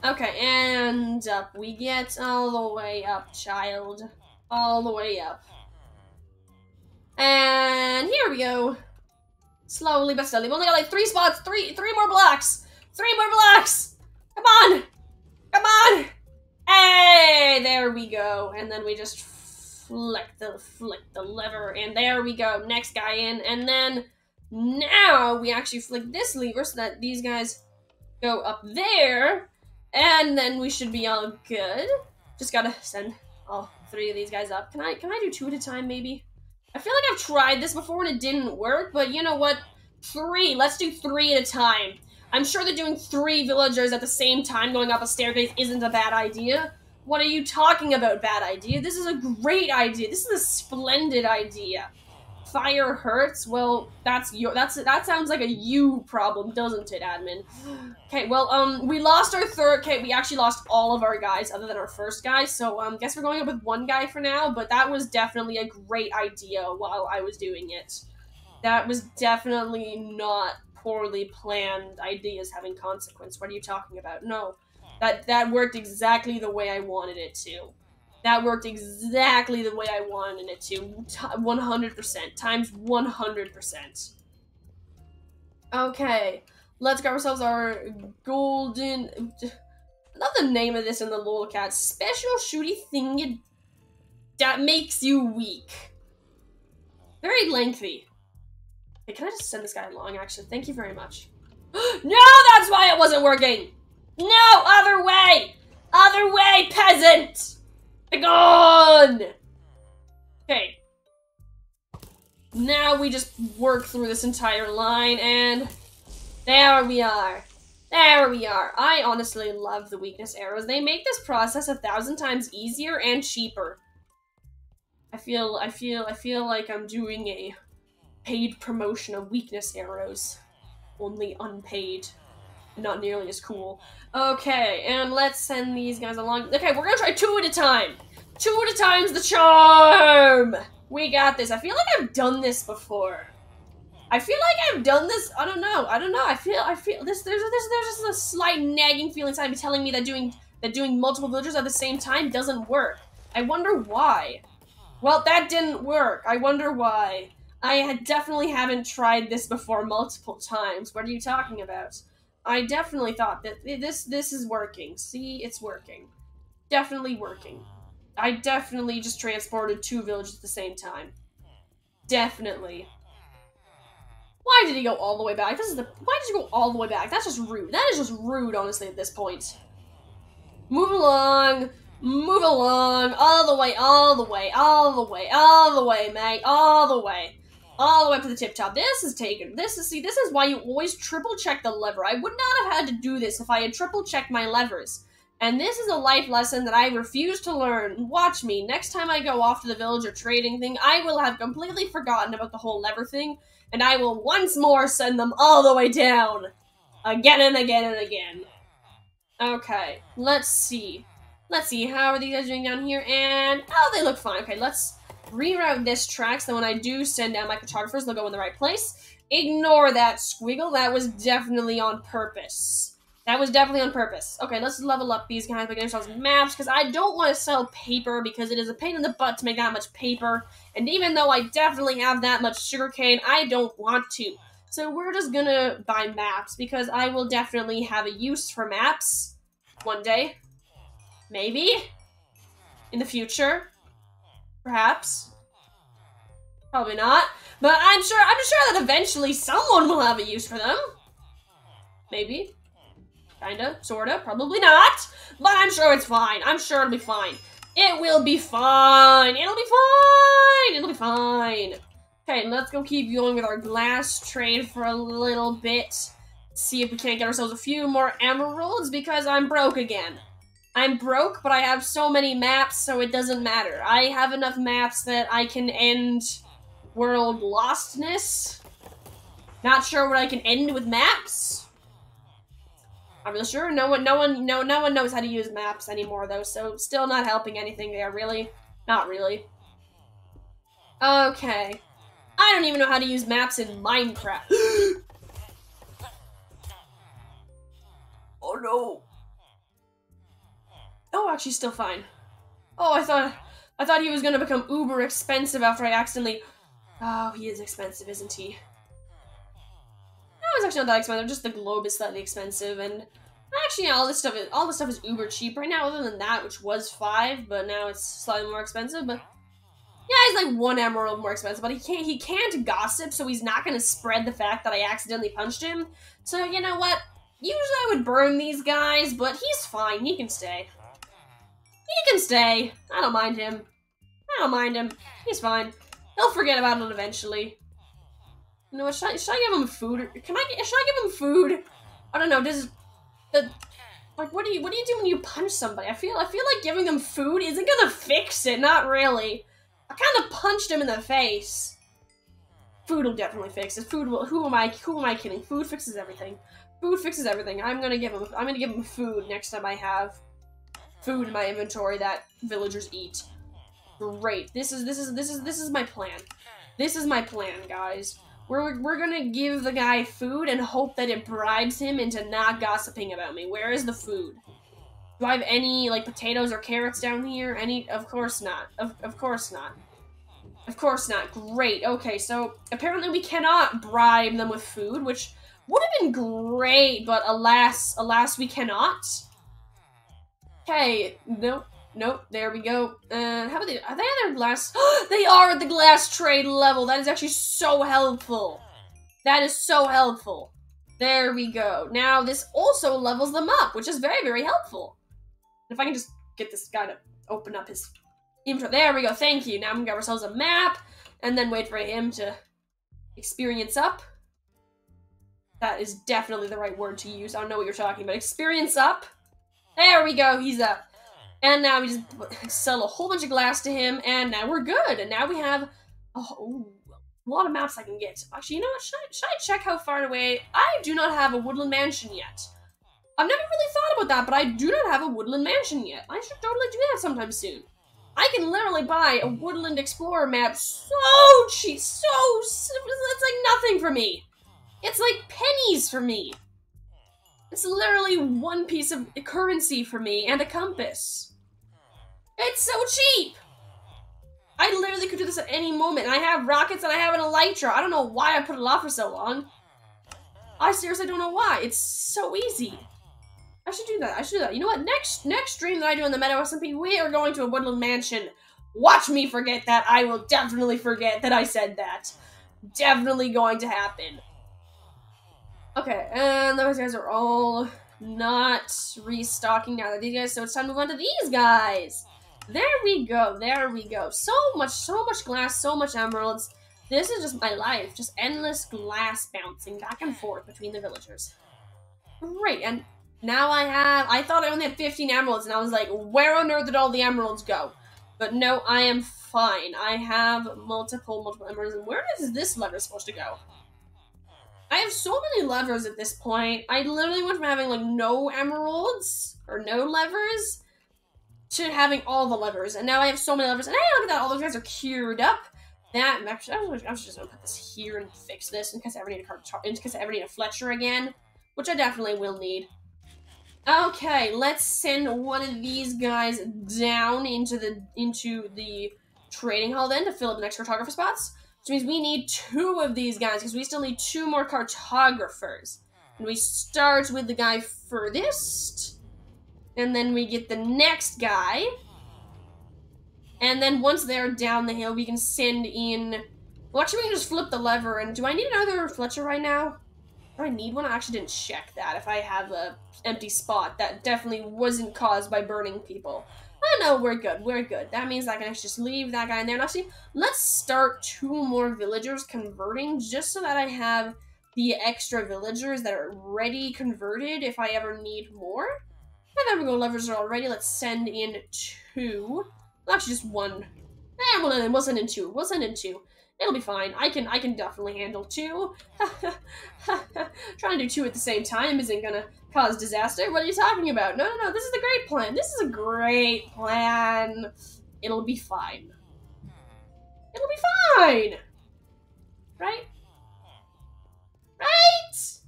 Okay, and up we get. All the way up, child. All the way up. And here we go. Slowly but steadily. We've only got like 3 spots. Three more blocks. 3 more blocks. Come on. Come on. Hey, there we go. And then we just flick the lever, and there we go. Next guy in, and then now we actually flick this lever so that these guys go up there, and then we should be all good. Just gotta send all 3 of these guys up. Can I do 2 at a time, maybe? I feel like I've tried this before and it didn't work, but you know what? 3. Let's do 3 at a time. I'm sure that doing 3 villagers at the same time going up a staircase isn't a bad idea. What are you talking about, bad idea? This is a great idea. This is a splendid idea. Fire hurts? Well, that sounds like a you problem, doesn't it, admin? Okay, well, we lost our third. Okay, we actually lost all of our guys other than our first guy, so, guess we're going up with 1 guy for now, but that was definitely a great idea while I was doing it. That was definitely not poorly planned ideas having consequence. What are you talking about? No. That worked exactly the way I wanted it to. That worked exactly the way I wanted it to. 100%. Times 100%. Okay. Let's grab ourselves our golden... I love the name of this in the lolcat. Special shooty thing that makes you weak. Very lengthy. Hey, can I just send this guy along, actually? Thank you very much. No, that's why it wasn't working! No! Other way! Other way, peasant! Begone! Okay. Now we just work through this entire line, and there we are. There we are. I honestly love the weakness arrows. They make this process 1,000 times easier and cheaper. I feel like I'm doing a paid promotion of weakness arrows. Only unpaid. Not nearly as cool. Okay, and let's send these guys along. Okay, we're gonna try 2 at a time. 2 at a time's the charm! We got this. I feel like I've done this before. I feel like I've done this. I don't know. I feel this. There's just a slight nagging feeling inside me telling me that doing multiple villagers at the same time doesn't work. I wonder why. Well, that didn't work. I wonder why. I definitely haven't tried this before multiple times. What are you talking about? I definitely thought that this is working. See, it's working. Definitely working. I definitely just transported 2 villages at the same time. Definitely. Why did he go all the way back? Why did you go all the way back? That's just rude. That is just rude, honestly, at this point. Move along. Move along. All the way, all the way, all the way, all the way, mate. All the way. All the way up to the tip top. This is taken. This is why you always triple check the lever. I would not have had to do this if I had triple checked my levers. And this is a life lesson that I refuse to learn. Watch me. Next time I go off to the villager trading thing, I will have completely forgotten about the whole lever thing, and I will once more send them all the way down. Again and again and again. Okay, let's see. Let's see, how are these guys doing down here? And, oh, they look fine. Okay, let's reroute this track so when I do send down my cartographers, they'll go in the right place. Ignore that squiggle. That was definitely on purpose. That was definitely on purpose. Okay, let's level up these guys by getting ourselves maps, because I don't want to sell paper, because it is a pain in the butt to make that much paper. And even though I definitely have that much sugarcane, I don't want to. So we're just gonna buy maps, because I will definitely have a use for maps one day. Maybe. In the future. Perhaps. Probably not. But I'm sure that eventually someone will have a use for them. Maybe. Kinda, sorta, probably not. But I'm sure it's fine. I'm sure it'll be fine. It will be fine. It'll be fine. It'll be fine. Okay, let's go keep going with our glass trade for a little bit. See if we can't get ourselves a few more emeralds, because I'm broke again. I'm broke, but I have so many maps, so it doesn't matter. I have enough maps that I can end world lostness. Not sure what I can end with maps. I'm really sure no one knows how to use maps anymore, though, so still not helping anything there, really. Not really. Okay. I don't even know how to use maps in Minecraft. Oh no. Oh, actually still fine. Oh, I thought he was gonna become uber expensive after I accidentally... Oh, he is expensive, isn't he? No, it's actually not that expensive, just the globe is slightly expensive, and actually, yeah, all this stuff is uber cheap right now, other than that, which was 5, but now it's slightly more expensive, but yeah, he's like 1 emerald more expensive, but he can't gossip, so he's not gonna spread the fact that I accidentally punched him. So, you know what? Usually I would burn these guys, but he's fine, he can stay. He can stay. I don't mind him. I don't mind him. He's fine. He'll forget about it eventually. You know what? Should I give him food? Should I give him food? I don't know. Like, what do you do when you punch somebody? I feel like giving them food isn't gonna fix it. Not really. I kind of punched him in the face. Food will definitely fix it. Food will. Who am I kidding? Food fixes everything. Food fixes everything. I'm gonna give him food next time I have food in my inventory that villagers eat. Great. This is my plan. This is my plan, guys. We're gonna give the guy food and hope that it bribes him into not gossiping about me. Where is the food? Do I have any, like, potatoes or carrots down here? Any? Of course not. Of course not. Of course not. Great. Okay, so apparently we cannot bribe them with food, which would have been great, but alas, we cannot. Okay, nope, there we go. How about are they on their glass? They are at the glass trade level. That is actually so helpful. That is so helpful. There we go. Now, this also levels them up, which is very, very helpful. If I can just get this guy to open up his inventory. There we go, thank you. Now I'm gonna get ourselves a map, and then wait for him to experience up. That is definitely the right word to use. I don't know what you're talking about. Experience up. There we go, he's up. And now we just sell a whole bunch of glass to him, and now we're good. And now we have a lot of maps I can get. Actually, you know what? Should I check how far away? I do not have a woodland mansion yet. I've never really thought about that, but I do not have a woodland mansion yet. I should totally do that sometime soon. I can literally buy a woodland explorer map so cheap, it's like nothing for me. It's like pennies for me. It's literally 1 piece of currency for me and a compass. It's so cheap! I literally could do this at any moment, and I have rockets and I have an elytra. I don't know why I put it off for so long. I seriously don't know why. It's so easy. I should do that. You know what? Next stream that I do on the Meadow SMP, we are going to a woodland mansion. Watch me forget that. I will definitely forget that I said that. Definitely going to happen. Okay, and those guys are all not restocking now that these guys, so it's time to move on to these guys. There we go, there we go. So much glass, so much emeralds. This is just my life, just endless glass bouncing back and forth between the villagers. Great, and now I thought I only had 15 emeralds, and I was like, where on earth did all the emeralds go? But no, I am fine. I have multiple emeralds, and where is this lever supposed to go? I have so many levers at this point. I literally went from having, like, no emeralds, or no levers, to having all the levers. And now I have so many levers. And hey, look at that, all those guys are cured up. That, actually, I was just gonna put this here and fix this in case I ever need a Fletcher again, which I definitely will need. Okay, let's send one of these guys down into the trading hall then to fill up the next cartographer spots. Which means we need 2 of these guys because we still need 2 more cartographers. And we start with the guy furthest. And then we get the next guy. And then once they're down the hill, we can send in... Well, actually, we can just flip the lever. And do I need another Fletcher right now? Do I need one? I actually didn't check that. If I have a empty spot, that definitely wasn't caused by burning people. Oh, no, we're good. We're good. That means I can actually just leave that guy in there. And actually, let's start 2 more villagers converting just so that I have the extra villagers that are ready converted if I ever need more. And there we go. Levers are all ready. Let's send in 2. Well, actually, just 1. We'll send in 2. We'll send in 2. It'll be fine. I can definitely handle 2. Trying to do 2 at the same time isn't gonna cause disaster. What are you talking about? No, this is a great plan. This is a great plan. It'll be fine. It'll be fine! Right? Right?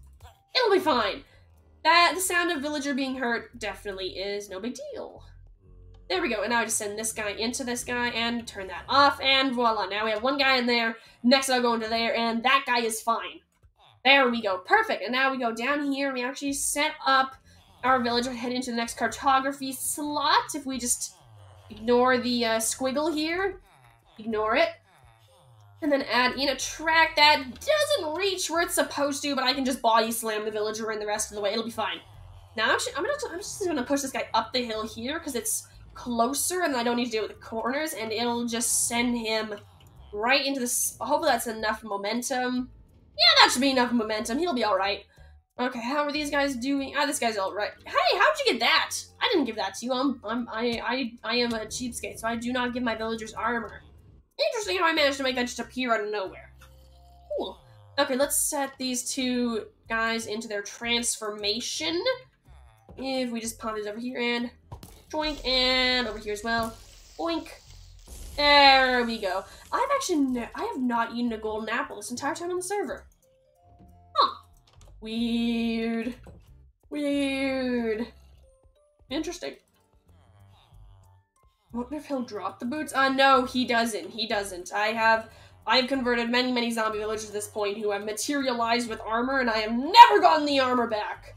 It'll be fine. The sound of villager being hurt definitely is no big deal. There we go, and now I just send this guy into this guy and turn that off, and voila, now we have 1 guy in there, next I'll go into there, and that guy is fine. There we go, perfect, and now we go down here, and we actually set up our villager, head into the next cartography slot. If we just ignore the squiggle here, ignore it, and then add in a track that doesn't reach where it's supposed to, but I can just body slam the villager in the rest of the way, it'll be fine. Now I'm just gonna push this guy up the hill here, because it's closer and I don't need to deal with the corners, and it'll just send him right into this. Hopefully that's enough momentum. Yeah, that should be enough momentum. He'll be alright. Okay, how are these guys doing? Ah, this guy's alright. Hey, how'd you get that? I didn't give that to you. I am a cheapskate, so I do not give my villagers armor. Interesting how I managed to make that just appear out of nowhere. Cool. Okay, let's set these 2 guys into their transformation. If we just pop these over here and joink, and over here as well. Oink. There we go. I have not eaten a golden apple this entire time on the server. Huh. Weird. Weird. Interesting. I wonder if he'll drop the boots. No, he doesn't. He doesn't. I've converted many zombie villagers at this point who have materialized with armor, and I have never gotten the armor back.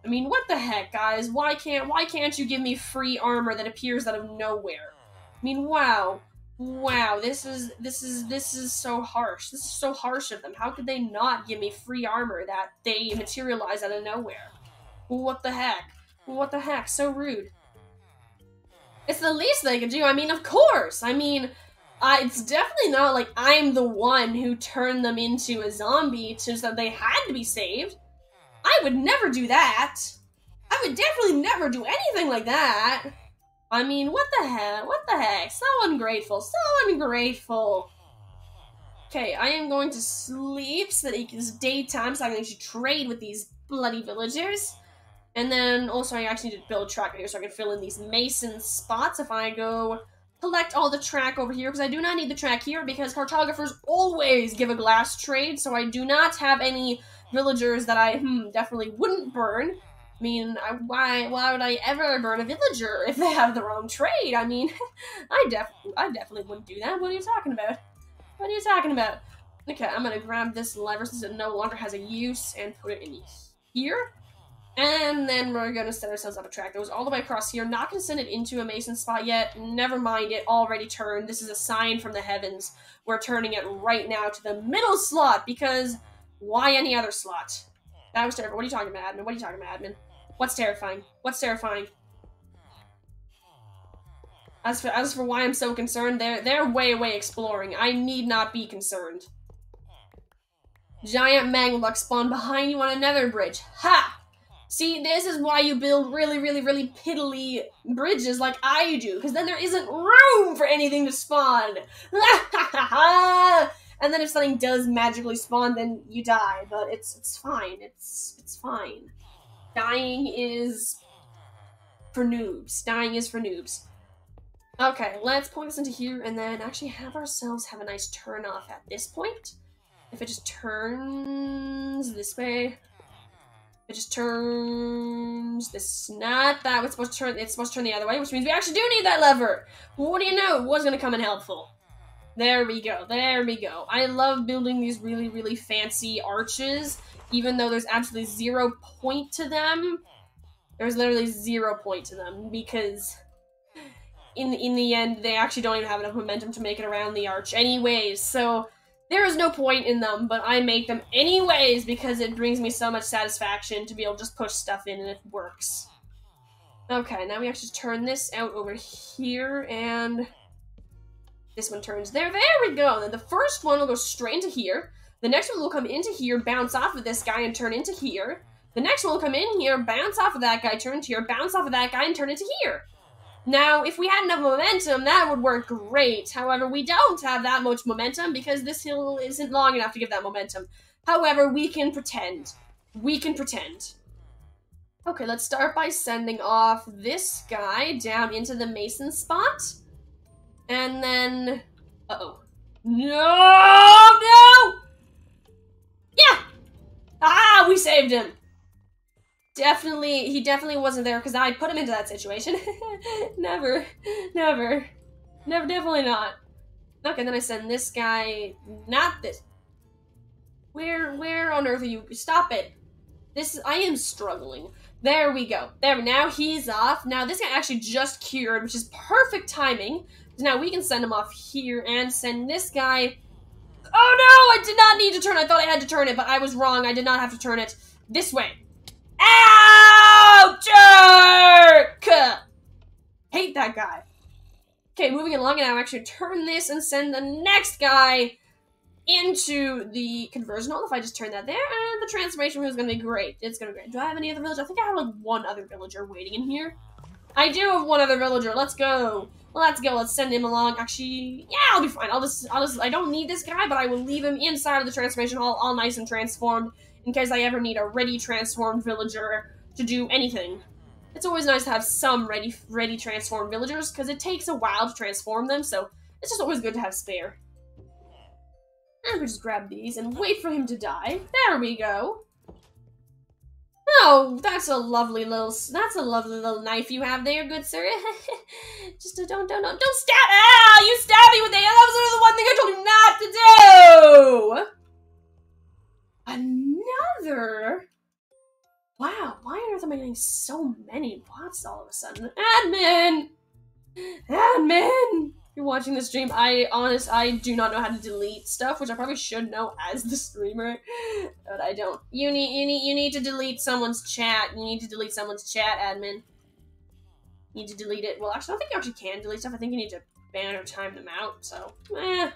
I mean, what the heck, guys? Why can't you give me free armor that appears out of nowhere? I mean, wow. Wow, this is so harsh. This is so harsh of them. How could they not give me free armor that they materialize out of nowhere? What the heck? What the heck? So rude. It's the least they could do. I mean, of course. I mean, it's definitely not like I'm the one who turned them into a zombie so that they had to be saved. I would never do that. I would definitely never do anything like that. I mean, what the heck? What the heck? So ungrateful. So ungrateful. Okay, I am going to sleep so that it's daytime so I can actually trade with these bloody villagers. And then also I actually need to build a track here so I can fill in these mason spots if I go collect all the track over here, because I do not need the track here because cartographers always give a glass trade, so I do not have any villagers that I definitely wouldn't burn. I mean, why would I ever burn a villager if they have the wrong trade? I mean, I definitely wouldn't do that. What are you talking about? What are you talking about? Okay, I'm gonna grab this lever since it no longer has a use and put it in here. And then we're gonna set ourselves up a track that goes all the way across here. Not gonna send it into a mason spot yet. Never mind, it already turned. This is a sign from the heavens. We're turning it right now to the middle slot because why any other slot? That was terrible. What are you talking about, admin? What are you talking about, admin? What's terrifying? What's terrifying? As for why I'm so concerned, they're way exploring. I need not be concerned. Giant Magluk spawned behind you on another bridge. Ha! See, this is why you build really piddly bridges like I do, because then there isn't room for anything to spawn. And then if something does magically spawn, then you die. But it's fine. It's fine. Dying is for noobs. Dying is for noobs. Okay, let's point this into here and then actually have ourselves have a nice turn off at this point. If it just turns this way, it just turns This not that. It's supposed to turn the other way, which means we actually do need that lever. What do you know? It was gonna come in helpful. There we go. There we go. I love building these really, really fancy arches, even though there's absolutely 0 point to them. There's literally 0 point to them because in the end, they actually don't even have enough momentum to make it around the arch anyways. So there is no point in them, but I make them anyways because it brings me so much satisfaction to be able to just push stuff in and it works. Okay, now we actually turn this out over here, and this one turns there. There we go. And then the first one will go straight into here. The next one will come into here, bounce off of this guy, and turn into here. The next one will come in here, bounce off of that guy, turn into here, bounce off of that guy, and turn into here. Now, if we had enough momentum, that would work great. However, we don't have that much momentum because this hill isn't long enough to give that momentum. However, we can pretend. We can pretend. Okay, let's start by sending off this guy down into the mason spot. And then... Uh-oh. No! Yeah! Ah, we saved him! He definitely wasn't there because I put him into that situation. Never, definitely not. Okay, then I send this guy, not this. Where on earth are you? Stop it. I am struggling. There we go. There, now he's off. Now this guy actually just cured, which is perfect timing. So now we can send him off here and send this guy. Oh no, I did not need to turn. I thought I had to turn it, but I was wrong. I did not have to turn it this way. Ow! Jerk! Hate that guy. Okay, moving along, and I'll actually turn this and send the next guy into the conversion hall. If I just turn that there, and the transformation room is going to be great. It's going to be great. Do I have any other villagers? I think I have like one other villager waiting in here. I do have one other villager. Let's go. Let's go. Let's send him along. Actually, yeah, I'll be fine. I don't need this guy, but I will leave him inside of the transformation hall, all nice and transformed, in case I ever need a ready transformed villager to do anything. It's always nice to have some ready transformed villagers, because it takes a while to transform them, so it's just always good to have spare. And we just grab these and wait for him to die. There we go. Oh, that's a lovely little knife you have there, good sir. Just don't stab. Ah, you stabbed me with that. That was the one thing I told you not to do. Another? Wow, why on earth am I getting so many bots all of a sudden? Admin! Admin! If you're watching the stream, I do not know how to delete stuff, which I probably should know as the streamer, but I don't. You need to delete someone's chat. You need to delete someone's chat, admin. You need to delete it. Well, actually, I don't think you actually can delete stuff. I think you need to ban or time them out, so, which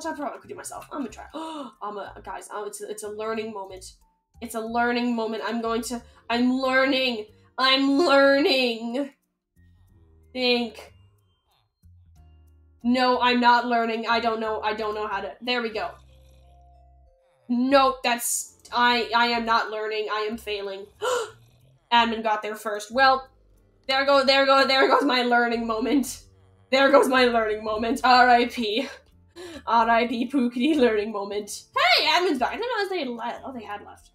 I probably could do myself. I'm gonna try. Guys, it's a learning moment. It's a learning moment. I'm learning. Think. No, I'm not learning. I don't know how to. There we go. Nope, I am not learning. I am failing. Admin got there first. Well, there goes my learning moment. There goes my learning moment. R.I.P. R.I.P. Pookity learning moment. Hey, admin's back. I didn't realize they had left. Oh, they had left.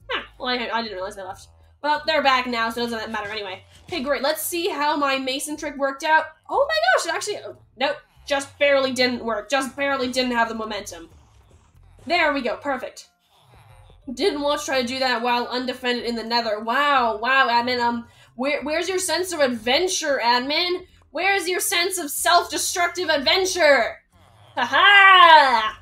Huh. Well, I didn't realize they left. Well, they're back now, so it doesn't matter anyway. Okay, great. Let's see how my mason trick worked out. Oh my gosh, it actually... Oh, nope. Just barely didn't work. Just barely didn't have the momentum. There we go. Perfect. Didn't want to try to do that while undefended in the nether. Wow, admin. Where's your sense of adventure, admin? Where's your sense of self-destructive adventure? Haha!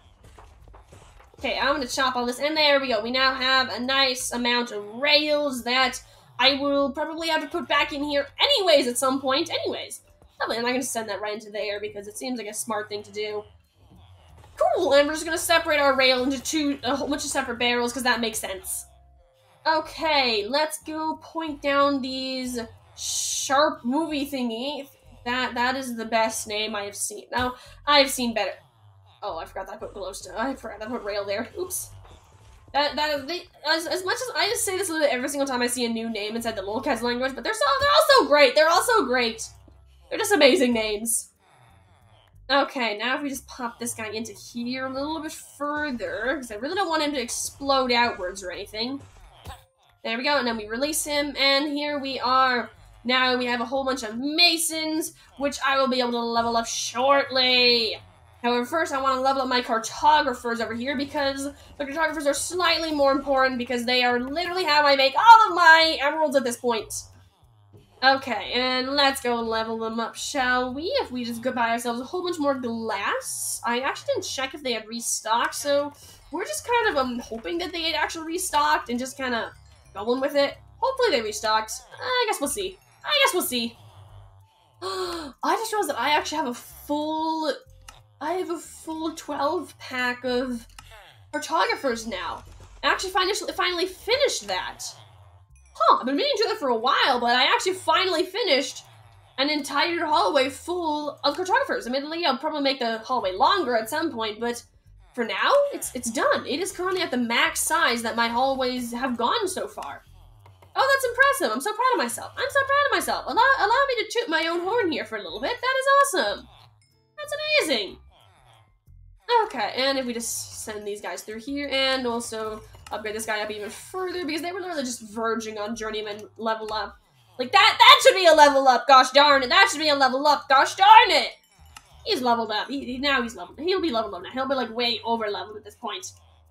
Okay, I'm gonna chop all this, and there we go. We now have a nice amount of rails that I will probably have to put back in here anyways at some point. Anyways. Lovely, and I'm gonna send that right into there because it seems like a smart thing to do. Cool, and we're just gonna separate our rail into a whole bunch of separate barrels because that makes sense. Okay, let's go point down these sharp movie thingy. That is the best name I have seen. Now, I've seen better. Oh, I forgot that I put glowstone. I forgot that I put rail there. Oops. As much as I just say this literally every single time I see a new name inside the lolcats language, but they're also great. They're also great. They're just amazing names. Okay, now if we just pop this guy into here a little bit further, because I really don't want him to explode outwards or anything. There we go, and then we release him, and here we are. Now we have a whole bunch of masons, which I will be able to level up shortly. However, first I want to level up my cartographers over here, because the cartographers are slightly more important, because they are literally how I make all of my emeralds at this point. Okay, and let's go level them up, shall we? If we just go buy ourselves a whole bunch more glass. I actually didn't check if they had restocked, so we're just kind of hoping that they had actually restocked and just kind of going with it. Hopefully they restocked. I guess we'll see. I just realized that I actually have a full 12 pack of cartographers now. I actually finally finished that. Huh, I've been meaning to do that for a while, but I actually finally finished an entire hallway full of cartographers. Admittedly, I'll probably make the hallway longer at some point, but for now, it's done. It is currently at the max size that my hallways have gone so far. Oh, that's impressive. I'm so proud of myself. Allow me to toot my own horn here for a little bit. That is awesome. That's amazing. Okay, and if we just send these guys through here, and also upgrade this guy up even further, because they were literally just verging on journeyman level up. Like, that should be a level up, gosh darn it. That should be a level up, gosh darn it. He's leveled up. Now he's leveled. He'll be leveled up now. He'll be, like, way over leveled at this point.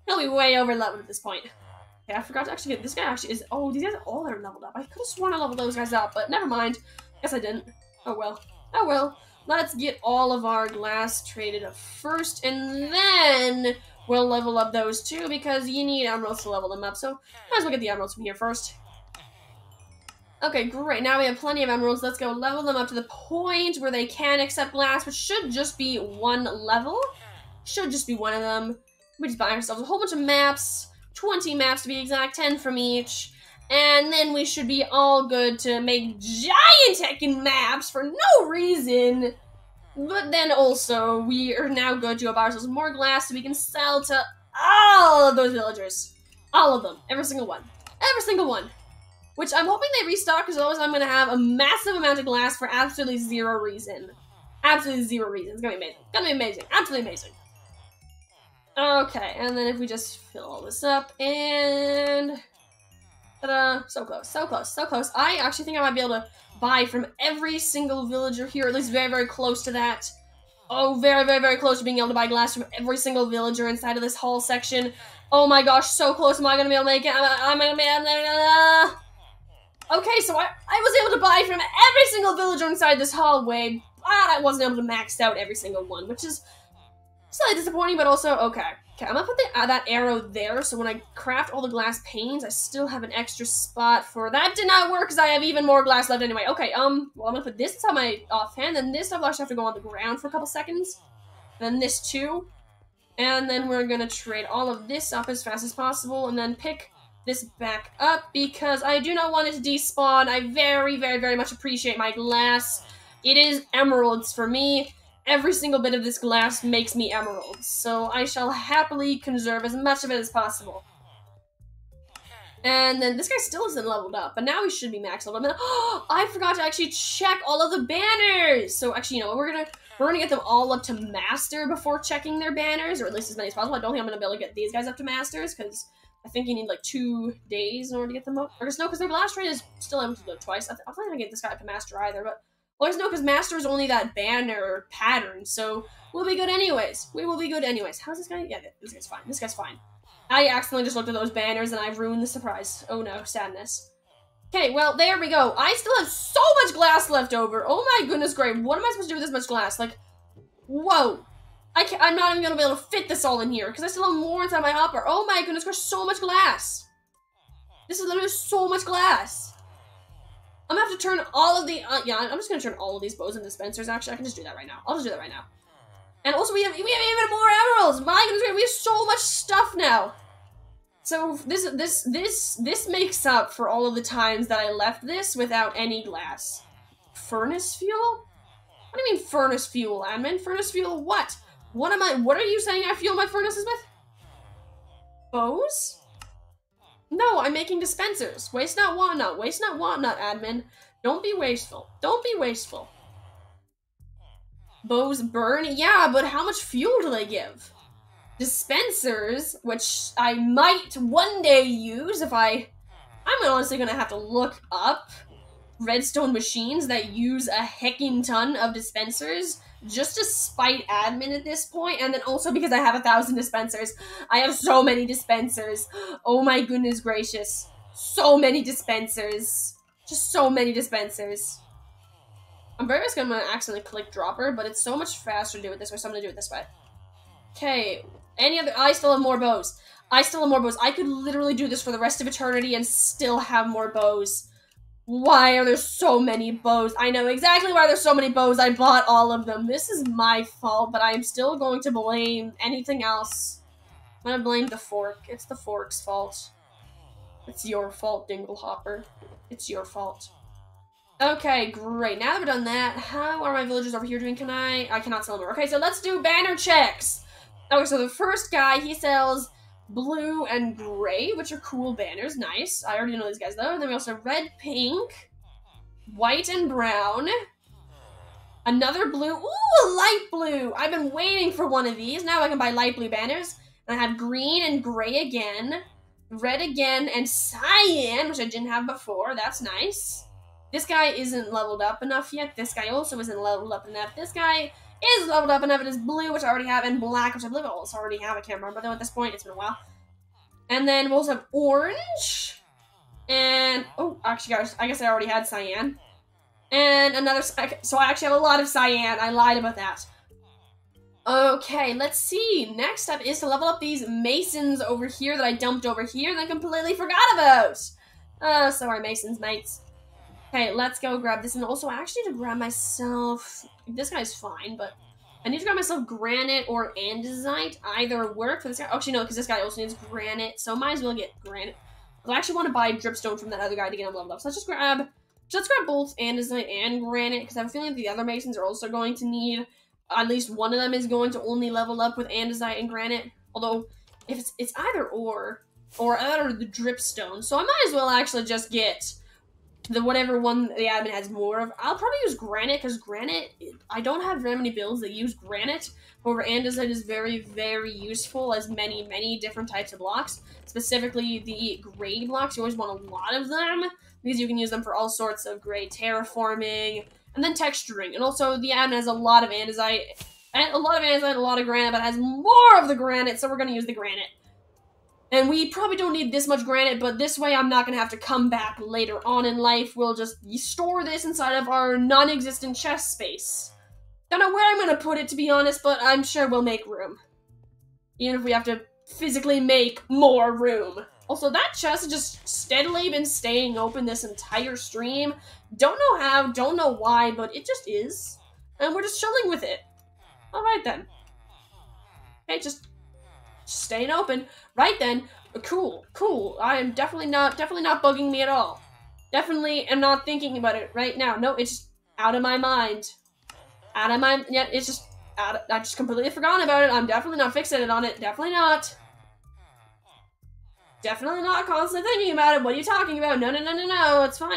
He'll be way over leveled at this point. Okay, I forgot to actually get, this guy actually is, oh, these guys all are leveled up. I could have sworn I leveled those guys up, but never mind. Guess I didn't. Oh well. Oh well. Let's get all of our glass traded up first, and then we'll level up those too, because you need emeralds to level them up, so might as well get the emeralds from here first. Okay, great. Now we have plenty of emeralds. Let's go level them up to the point where they can accept glass, which should just be one level. Should just be one of them. We just buy ourselves a whole bunch of maps, 20 maps to be exact, 10 from each. And then we should be all good to make giant heckin' maps for no reason. But then also, we are now good to buy ourselves more glass so we can sell to all of those villagers. All of them. Every single one. Every single one. Which I'm hoping they restock, because otherwise I'm going to have a massive amount of glass for absolutely zero reason. Absolutely zero reason. It's going to be amazing. It's going to be amazing. Absolutely amazing. Okay, and then if we just fill all this up, and ta-da, so close, so close, so close. I actually think I might be able to buy from every single villager here, at least very, very close to that. Oh, very, very, very close to being able to buy glass from every single villager inside of this hall section. Oh my gosh, so close. Am I going to be able to make it? I'm going to be able to... Okay, so I was able to buy from every single villager inside this hallway, but I wasn't able to max out every single one, which is slightly disappointing, but also, okay. Okay, I'm gonna put that arrow there, so when I craft all the glass panes, I still have an extra spot for... That did not work, because I have even more glass left anyway. Okay, well, I'm gonna put this on my offhand, and this stuff will actually have to go on the ground for a couple seconds. Then this too. And then we're gonna trade all of this up as fast as possible, and then pick this back up, because I do not want it to despawn. I very, very, very much appreciate my glass. It is emeralds for me. Every single bit of this glass makes me emeralds, so I shall happily conserve as much of it as possible. And then this guy still isn't leveled up, but now he should be max leveled up. Oh, I forgot to actually check all of the banners! So actually, you know what, we're gonna get them all up to master before checking their banners, or at least as many as possible. I don't think I'm gonna be able to get these guys up to masters, because I think you need like 2 days in order to get them up. Or just no, because their blast rate is still able to do it twice. I'm not gonna get this guy up to master either, but... Well, there's no, because master is only that banner pattern, so we'll be good anyways. We will be good anyways. How's this guy? Yeah, this guy's fine. This guy's fine. I accidentally just looked at those banners and I've ruined the surprise. Oh no, sadness. Okay, well, there we go. I still have so much glass left over. Oh my goodness, great. What am I supposed to do with this much glass? Like, whoa. I'm not even going to be able to fit this all in here, because I still have more inside my hopper. Oh my goodness, there's so much glass. This is literally so much glass. I'm gonna have to turn all of the, yeah, I'm just gonna turn all of these bows into dispensers, actually. I can just do that right now. I'll just do that right now. And also, we have even more emeralds! My goodness, we have so much stuff now! So, this makes up for all of the times that I left this without any glass. Furnace fuel? What do you mean furnace fuel, admin? Furnace fuel what? What are you saying I fuel my furnaces with? Bows? No, I'm making dispensers. Waste not, want not. Waste not, want not, admin. Don't be wasteful. Don't be wasteful. Bows burn? Yeah, but how much fuel do they give? Dispensers, which I might one day use if I I'm honestly gonna have to look up redstone machines that use a heckin' ton of dispensers just to spite admin at this point, and then also because I have 1,000 dispensers. I have so many dispensers. Oh my goodness gracious. So many dispensers. Just so many dispensers. I'm very much gonna accidentally click dropper, but it's so much faster to do it this way, so I'm gonna do it this way. Okay, any other- I still have more bows. I still have more bows. I could literally do this for the rest of eternity and still have more bows. Why are there so many bows? I know exactly why there's so many bows. I bought all of them. This is my fault, but I am still going to blame anything else. I'm gonna blame the fork. It's the fork's fault. It's your fault, Dinglehopper. It's your fault. Okay, great. Now that we've done that, how are my villagers over here doing? I cannot sell more. Okay, so let's do banner checks. Okay, so the first guy, he sells blue and gray, which are cool banners. Nice. I already know these guys, though. And then we also have red, pink, white, and brown. Another blue. Ooh, a light blue. I've been waiting for one of these. Now I can buy light blue banners. And I have green and gray again, red again, and cyan, which I didn't have before. That's nice. This guy isn't leveled up enough yet. This guy also isn't leveled up enough. This guy is leveled up enough. It is blue, which I already have, and black, which I believe I also already have. I can't remember, though, at this point. It's been a while. And then we'll also have orange. And, oh, actually, guys, I guess I already had cyan. And another, so I actually have a lot of cyan. I lied about that. Okay, let's see. Next up is to level up these masons over here that I dumped over here and I completely forgot about. Sorry, masons, mates. Okay, let's go grab this, and also I actually need to grab myself, this guy's fine, but I need to grab myself granite or andesite, either work for this guy. Actually, no, because this guy also needs granite, so I might as well get granite. I actually want to buy dripstone from that other guy to get him leveled up, so let's grab both andesite and granite, because I have a feeling the other masons are also going to need, at least one of them is going to only level up with andesite and granite, although if it's either or the dripstone, so I might as well actually just get the whatever one the admin has more of. I'll probably use granite, because granite, I don't have very many builds that use granite. However, andesite is very, very useful as many, many different types of blocks. Specifically, the grade blocks, you always want a lot of them, because you can use them for all sorts of great terraforming, and then texturing. And also, the admin has a lot of andesite, and a lot of granite, but it has more of the granite, so we're going to use the granite. And we probably don't need this much granite, but this way I'm not going to have to come back later on in life. We'll just store this inside of our non-existent chest space. Don't know where I'm going to put it, to be honest, but I'm sure we'll make room. Even if we have to physically make more room. Also, that chest has just steadily been staying open this entire stream. Don't know how, don't know why, but it just is. And we're just chilling with it. Alright then. Okay, just staying open. Right then. Cool. I am definitely not bugging me at all. Definitely am not thinking about it right now. No, it's just out of my mind. Yeah, it's just I just completely forgot about it. I'm definitely not fixated on it. Definitely not. Definitely not constantly thinking about it. What are you talking about? No. It's fine.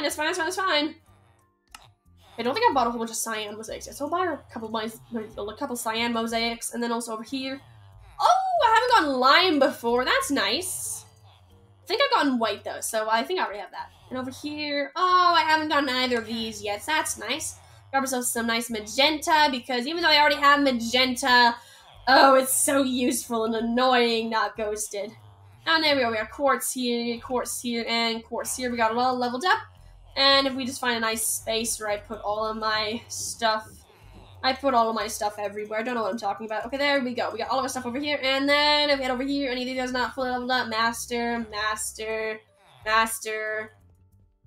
I don't think I bought a whole bunch of cyan mosaics yet, so I'll buy a couple cyan mosaics, and then also over here. Oh, I haven't gotten lime before. That's nice. I think I've gotten white, though, so I think I already have that. And over here, oh, I haven't gotten either of these yet, so that's nice. Grab myself some nice magenta, because even though I already have magenta, oh, it's so useful and annoying not ghosted. And there we go, we got quartz here, and quartz here. We got it all leveled up. And if we just find a nice space where I put all of my stuff, everywhere. I don't know what I'm talking about. Okay, there we go. We got all of our stuff over here. And then if we head over here, any of these guys not fully leveled up, master,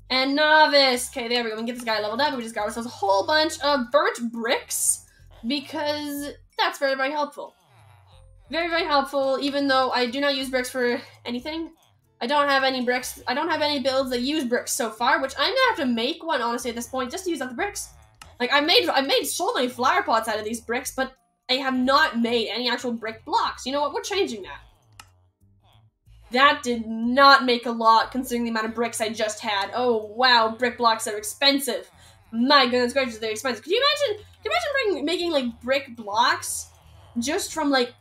and novice. Okay, there we go. We can get this guy leveled up. We just got ourselves a whole bunch of burnt bricks, because that's very, very helpful. Very, very helpful, even though I do not use bricks for anything. I don't have any bricks. I don't have any builds that use bricks so far, which I'm gonna have to make one, honestly, at this point, just to use up the bricks. Like, I made so many flower pots out of these bricks, but I have not made any actual brick blocks. You know what? We're changing that. That did not make a lot, considering the amount of bricks I just had. Oh, wow, brick blocks are expensive. My goodness gracious, they're expensive. Could you imagine making, like, brick blocks just from, like,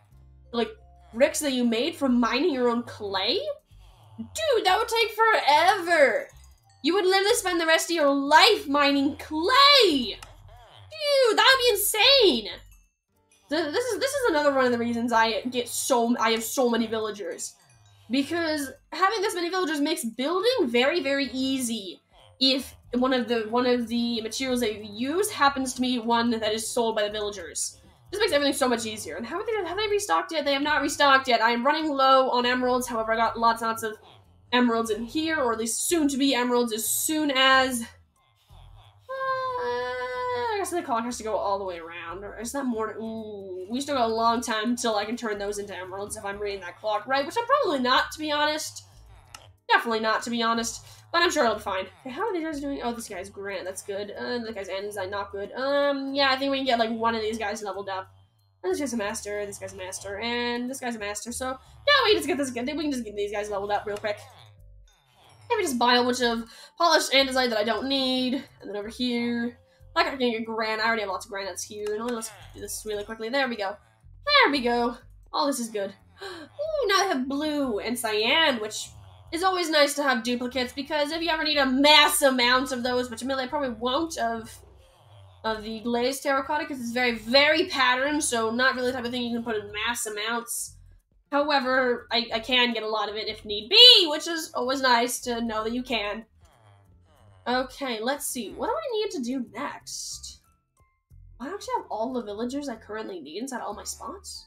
bricks that you made from mining your own clay? Dude, that would take forever. You would literally spend the rest of your life mining clay. Dude, that would be insane. This is another one of the reasons I have so many villagers. Because having this many villagers makes building very, very easy if one of the materials that you use happens to be one that is sold by the villagers. This makes everything so much easier. And have they restocked yet? They have not restocked yet. I am running low on emeralds. However, I got lots and lots of emeralds in here, or at least soon to be emeralds as soon as I guess the clock has to go all the way around, or is that more? Ooh, we still got a long time until I can turn those into emeralds if I'm reading that clock right, which I'm probably not, to be honest. Definitely not, to be honest, but I'm sure it'll be fine. Okay, how are these guys doing? Oh, this guy's Grant, that's good. That guy's Enzyme, not good. Yeah, I think we can get, like, one of these guys leveled up. And this guy's a master, this guy's a master, and this guy's a master, so, yeah, we can just get this, we can just get these guys leveled up real quick. Maybe just buy a bunch of polished andesite that I don't need, and then over here, like I can get granite. I already have lots of granites here. And let's do this really quickly. There we go. There we go. All this is good. Ooh, now I have blue and cyan, which is always nice to have duplicates, because if you ever need a mass amount of those, which admittedly I probably won't of the glazed terracotta, because it's very, very patterned, so not really the type of thing you can put in mass amounts. However, I can get a lot of it if need be, which is always nice to know that you can. Okay, let's see. What do I need to do next? I actually have all the villagers I currently need inside all my spots.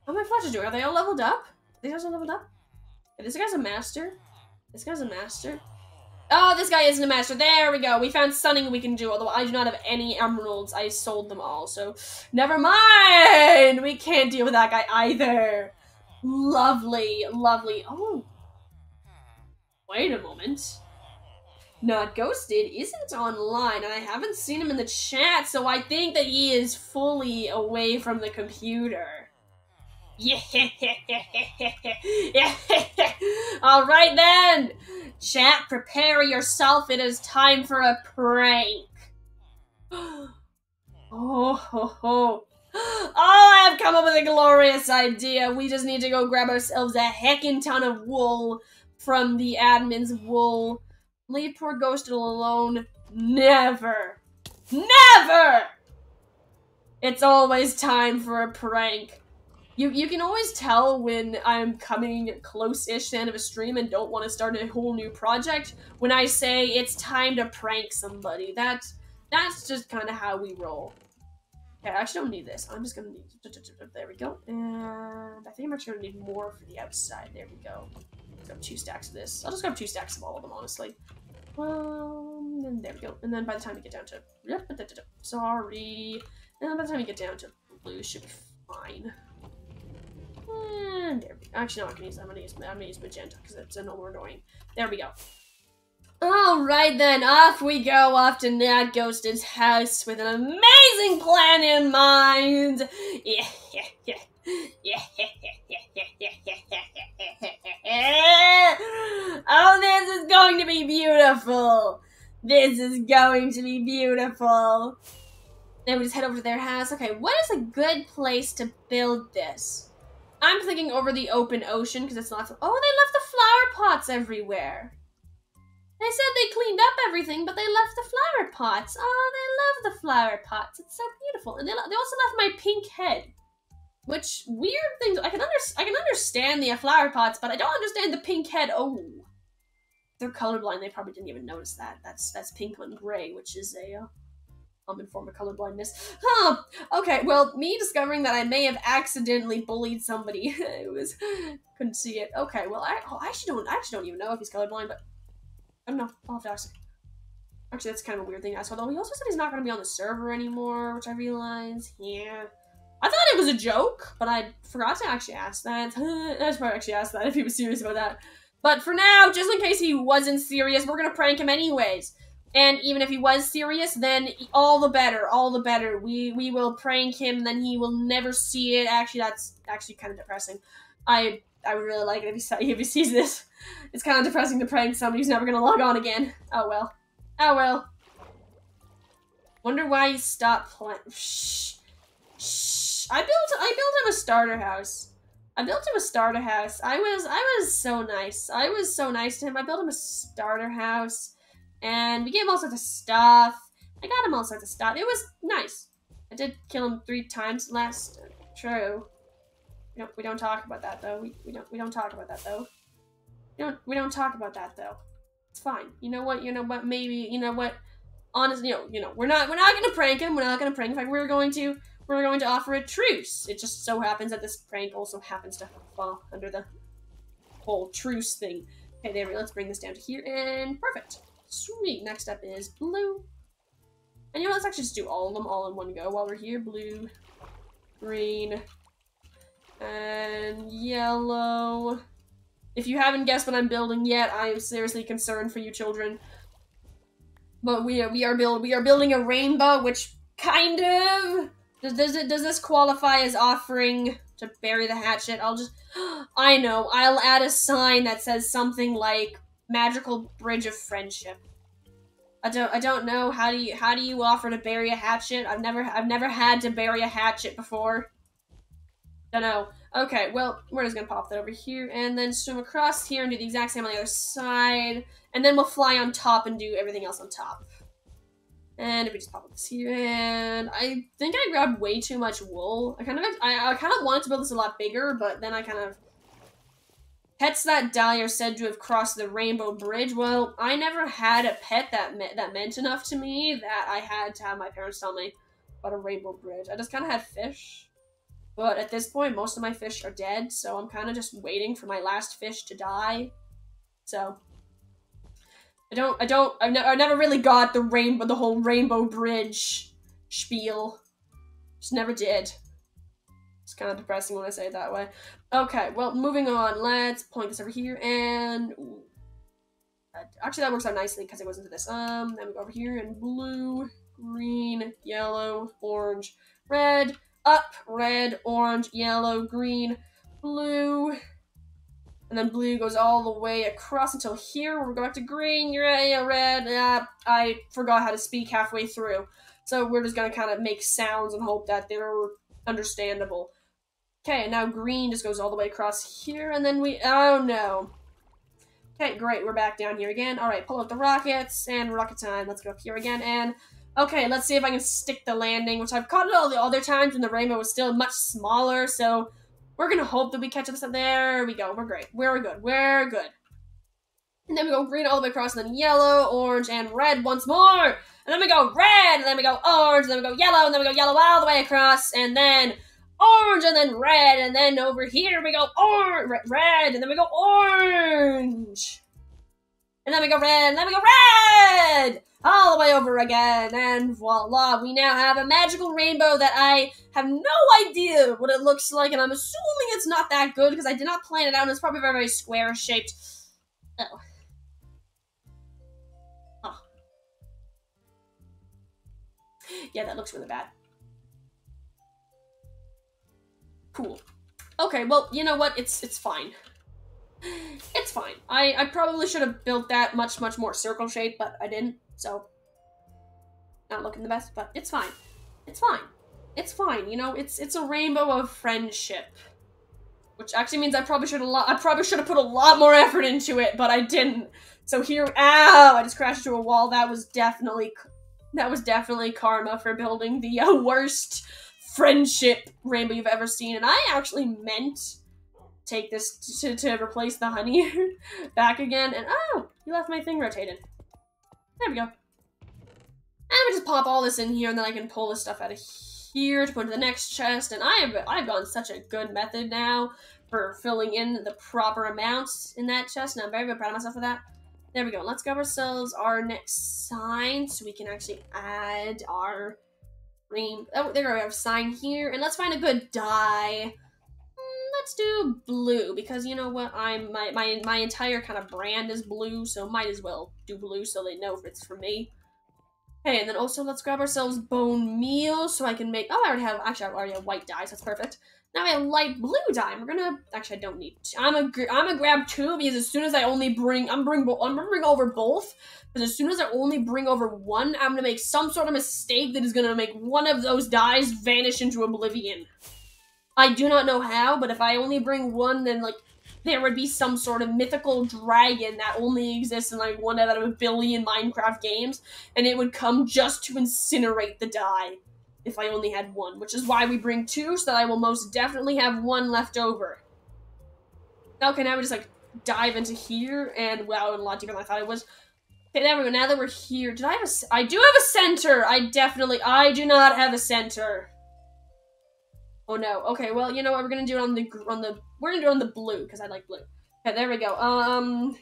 How am I supposed to do? Are they all leveled up? These guys are leveled up? Okay, this guy's a master. This guy's a master. Oh, this guy isn't a master. There we go. We found sunning we can do, although I do not have any emeralds. I sold them all, so never mind. We can't deal with that guy either. Lovely, lovely. Oh. Wait a moment. Not Ghosted isn't online, and I haven't seen him in the chat, so I think that he is fully away from the computer. Yeah. Alright then! Chat, prepare yourself. It is time for a prank. Oh, ho, ho. Oh, I have come up with a glorious idea. We just need to go grab ourselves a heckin' ton of wool from the admin's wool. Leave poor Ghosted alone. Never. Never! It's always time for a prank. You can always tell when I'm coming close-ish to the end of a stream and don't want to start a whole new project when I say it's time to prank somebody. That's just kind of how we roll. Okay, I actually don't need this. I'm just gonna need... There we go. And I think I'm actually gonna need more for the outside. There we go. Grab 2 stacks of this. I'll just grab 2 stacks of all of them, honestly. And there we go. And then by the time we get down to... Sorry. And then by the time we get down to blue, should be fine. And there we go. Actually, no, I can use that. I'm gonna use magenta, because it's no more annoying. There we go. Alright then, off we go, off to Nat Ghosted's house with an amazing plan in mind. Oh, this is going to be beautiful. This is going to be beautiful. Then we just head over to their house. Okay, what is a good place to build this? I'm thinking over the open ocean, because it's lots of... Oh, they left the flower pots everywhere. They said they cleaned up everything, but they left the flower pots. Oh, they love the flower pots. It's so beautiful. And they also left my pink head. Which, weird things. I can understand the flower pots, but I don't understand the pink head. Oh. They're colorblind. They probably didn't even notice that. That's pink on gray, which is a common form of colorblindness. Huh. Okay, well, me discovering that I may have accidentally bullied somebody who couldn't see it. Okay, well, I actually don't even know if he's colorblind, but I don't know. I'll have to ask. Actually, that's kind of a weird thing to ask. Although he also said he's not going to be on the server anymore, which I realize. Yeah. I thought it was a joke, but I forgot to actually ask that. I should probably actually ask that if he was serious about that. But for now, just in case he wasn't serious, we're going to prank him anyways. And even if he was serious, then all the better, all the better. We will prank him, then he will never see it. Actually, that's actually kind of depressing. I would really like it if he sees this. It's kind of depressing to prank somebody who's never going to log on again. Oh well. Oh well. Wonder why he stopped playing. Shh. Shh. I built him a starter house. I built him a starter house. I was so nice. I was so nice to him. I built him a starter house, and we gave him all sorts of stuff. I got him all sorts of stuff. It was nice. I did kill him 3 times last. True. We don't talk about that though. We don't talk about that though. We don't talk about that though. It's fine. You know what? Maybe you know what? Honestly, we're not gonna prank him. We're not gonna prank him. In fact, we're going to offer a truce. It just so happens that this prank also happens to fall under the whole truce thing. Okay, there we go. Let's bring this down to here, and perfect. Sweet. Next up is blue. And let's actually just do all of them all in one go while we're here. Blue, green, and yellow. If you haven't guessed what I'm building yet, I am seriously concerned for you children. But we are building a rainbow, which kind of does this qualify as offering to bury the hatchet? I know, I'll add a sign that says something like magical bridge of friendship. I don't know, how do you offer to bury a hatchet? I've never had to bury a hatchet before. Don't know. Okay, well, we're just gonna pop that over here and then swim across here and do the exact same on the other side, and then we'll fly on top and do everything else on top. And if we just pop this here, and I think I grabbed way too much wool. I kind of wanted to build this a lot bigger, but then I kind of... Pets that die are said to have crossed the rainbow bridge. Well, I never had a pet that meant enough to me that I had to have my parents tell me about a rainbow bridge. I just kind of had fish. But at this point, most of my fish are dead, so I'm kind of just waiting for my last fish to die. So... I've never really got the whole rainbow bridge spiel. Just never did. It's kind of depressing when I say it that way. Okay, well, moving on. Let's point this over here, and... Ooh. Actually, that works out nicely, because it goes into this. Then we go over here, and blue, green, yellow, orange, red, up, red, orange, yellow, green, blue... And then blue goes all the way across until here, where we go back to green, red, I forgot how to speak halfway through. So we're just gonna kind of make sounds and hope that they're understandable. Okay, and now green just goes all the way across here, and then oh no. Okay, great, we're back down here again. Alright, pull out the rockets, and rocket time. Let's go up here again, and... Okay, let's see if I can stick the landing, which I've caught it all the other times when the rainbow was still much smaller, so... We're gonna hope that we catch this up. There we go. We're great. We're good. We're good. And then we go green all the way across, and then yellow, orange, and red once more. And then we go red, and then we go orange, and then we go yellow, and then we go yellow all the way across, and then orange, and then red, and then over here we go red, and then we go orange. And then we go red, and then we go red! All the way over again, and voila, we now have a magical rainbow that I have no idea what it looks like, and I'm assuming it's not that good, because I did not plan it out, and it's probably very, very square-shaped. Oh. Oh. Yeah, that looks really bad. Cool. Okay, well, you know what? It's fine. It's fine. I probably should have built that much more circle shape, but I didn't, so not looking the best, but it's fine. It's fine. It's fine, you know, it's a rainbow of friendship. Which actually means I probably should have put a lot more effort into it, but I didn't. So here, ow, I just crashed into a wall. That was definitely karma for building the worst friendship rainbow you've ever seen. And I actually meant take this to replace the honey back again, and oh, you left my thing rotated. There we go. And we just pop all this in here, and then I can pull this stuff out of here to put into the next chest, and I've gone such a good method now for filling in the proper amounts in that chest, and I'm very, very proud of myself for that. There we go. Let's grab ourselves our next sign, so we can actually add our green. Oh, there we go. We have a sign here, and let's find a good dye. Let's do blue, because you know what, my entire kind of brand is blue, so might as well do blue so they know if it's for me. Okay, and then also let's grab ourselves bone meal so I can make, oh, I already have white dye, so that's perfect. Now we have light blue dye, and we're gonna, actually I don't need, I'm gonna grab 2, because as soon as I only bring, I'm gonna bring over both, because as soon as I only bring over 1, I'm gonna make some sort of mistake that is gonna make one of those dyes vanish into oblivion. I do not know how, but if I only bring one, then, like, there would be some sort of mythical dragon that only exists in, like, 1 out of a billion Minecraft games, and it would come just to incinerate the die if I only had one, which is why we bring 2, so that I will most definitely have 1 left over. Okay, now we just, like, dive into here, and wow, a lot deeper than I thought it was. Okay, there we go. Now that we're here, did I have a... I do have a center! I do not have a center. Oh no. Okay, well, you know what? We're gonna do it we're gonna do it on the blue, because I like blue. Okay, there we go.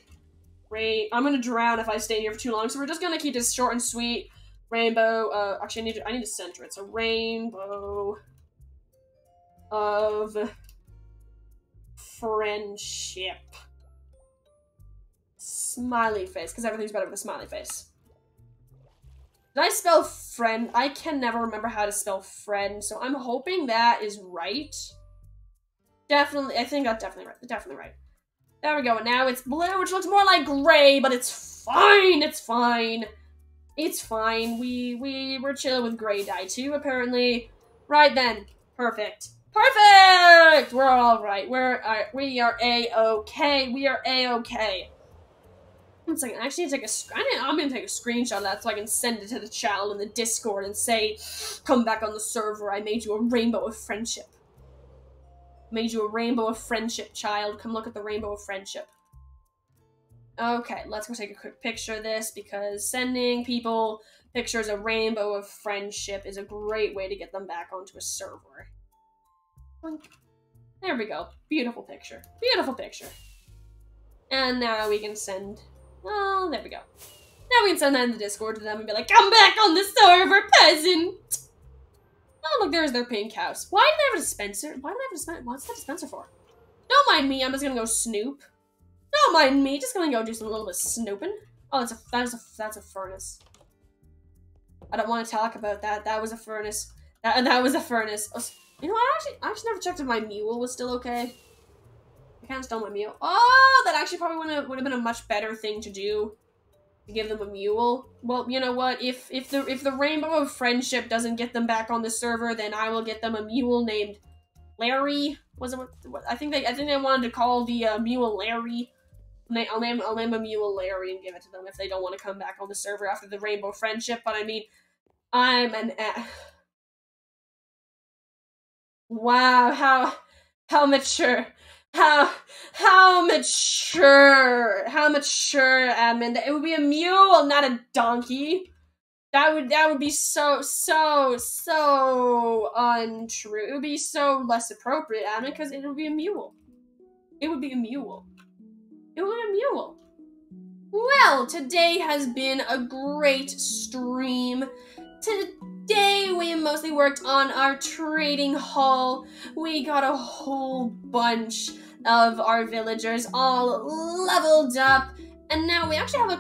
Great. I'm gonna drown if I stay here for too long, so we're just gonna keep this short and sweet. Rainbow, actually, I need to center it. So, rainbow of friendship. Smiley face, because everything's better with a smiley face. Did I spell friend? I can never remember how to spell friend, so I'm hoping that is right. Definitely, I think that's definitely right. Definitely right. There we go, and now it's blue, which looks more like gray, but it's fine, it's fine. It's fine. We're chilling with gray dye too, apparently. Right then. Perfect. Perfect! We're alright. We are A-okay. We are A-okay. One second, I actually need to take I'm gonna take a screenshot of that so I can send it to the channel in the Discord and say, come back on the server, I made you a rainbow of friendship. Made you a rainbow of friendship, child. Come look at the rainbow of friendship. Okay, let's go take a quick picture of this, because sending people pictures of rainbow of friendship is a great way to get them back onto a server. There we go. Beautiful picture. Beautiful picture. And now we can send... Oh, there we go. Now we can send that in the Discord to them and be like, come back on the server, peasant! Oh, look, there's their pink house. Why do they have a dispenser? Why do they have a dispenser? What's that dispenser for? Don't mind me, I'm just gonna go snoop. Don't mind me, just gonna go do some little bit of snooping. Oh, that's a furnace. I don't want to talk about that. That was a furnace. That was a furnace. Oh, you know, I actually never checked if my mule was still okay. I can't steal my mule. Oh, that actually probably would have been a much better thing to do. To give them a mule. Well, you know what? If the rainbow of friendship doesn't get them back on the server, then I will get them a mule named Larry. Was it what I think they wanted to call the mule Larry. I'll name a mule Larry and give it to them if they don't want to come back on the server after the rainbow friendship. But I mean, I'm an wow, how mature. How mature, admin. It would be a mule, not a donkey. That would be so untrue. It would be so less appropriate, admin, because it would be a mule. It would be a mule. It would be a mule. Well, today has been a great stream. Today we mostly worked on our trading hall. We got a whole bunch of our villagers all leveled up, and now we actually have a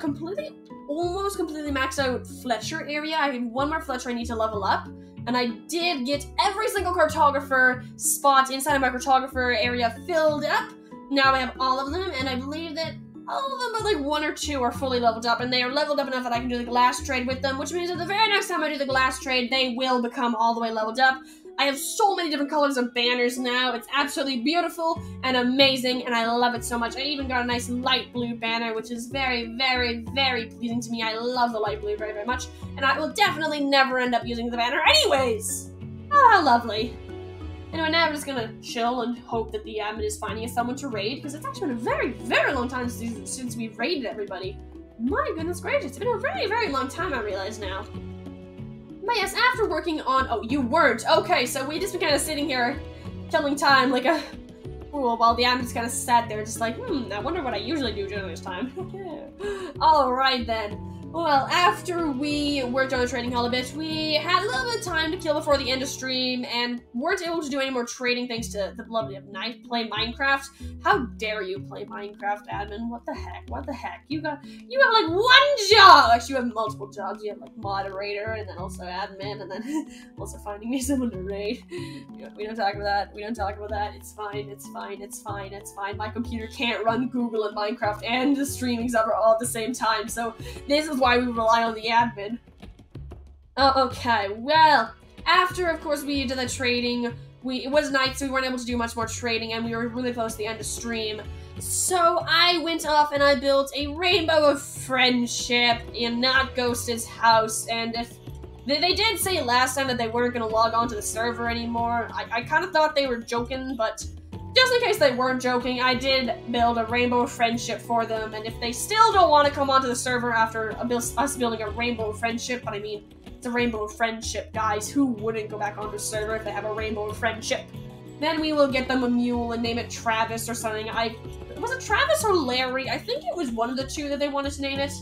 almost completely maxed out Fletcher area. I have 1 more Fletcher I need to level up, and I did get every single cartographer spot inside of my cartographer area filled up. Now I have all of them, and I believe that all of them but like 1 or 2 are fully leveled up, and they are leveled up enough that I can do the glass trade with them, which means that the very next time I do the glass trade, they will become all the way leveled up. I have so many different colors of banners now. It's absolutely beautiful and amazing, and I love it so much. I even got a nice light blue banner, which is very, very, very pleasing to me. I love the light blue very, very much, and I will definitely never end up using the banner anyways. Ah, lovely. Anyway, now we're just gonna chill and hope that the admin is finding us someone to raid, because it's actually been a very, very long time since we've raided everybody. My goodness gracious, it's been a very, very long time, I realize now. But yes, after working on... Oh, you weren't! Okay, so we just been kind of sitting here, killing time like a fool, while the admin's kind of sat there just like, I wonder what I usually do during this time. Alright then. Well, after we worked on the trading hall a bit, we had a little bit of time to kill before the end of stream, and weren't able to do any more trading thanks to the lovely of Night play Minecraft. How dare you play Minecraft, admin? What the heck? What the heck? You have like 1 job! Actually, you have multiple jobs. You have like moderator, and then also admin, and then also finding me someone to raid. We don't talk about that. We don't talk about that. It's fine. It's fine. It's fine. It's fine. My computer can't run Google and Minecraft and the streaming server all at the same time, so this is why we rely on the admin. Okay, well, after, of course, we did the trading, it was night, so we weren't able to do much more trading, and we were really close to the end of stream. So I went off and I built a rainbow of friendship in Not Ghosted's house, and if they did say last time that they weren't going to log on to the server anymore. I kind of thought they were joking, but just in case they weren't joking, I did build a rainbow of friendship for them, and if they still don't want to come onto the server after us building a rainbow of friendship, but I mean, it's a rainbow of friendship, guys. Who wouldn't go back onto the server if they have a rainbow of friendship? Then we will get them a mule and name it Travis or something. Was it Travis or Larry? I think it was one of the two that they wanted to name it.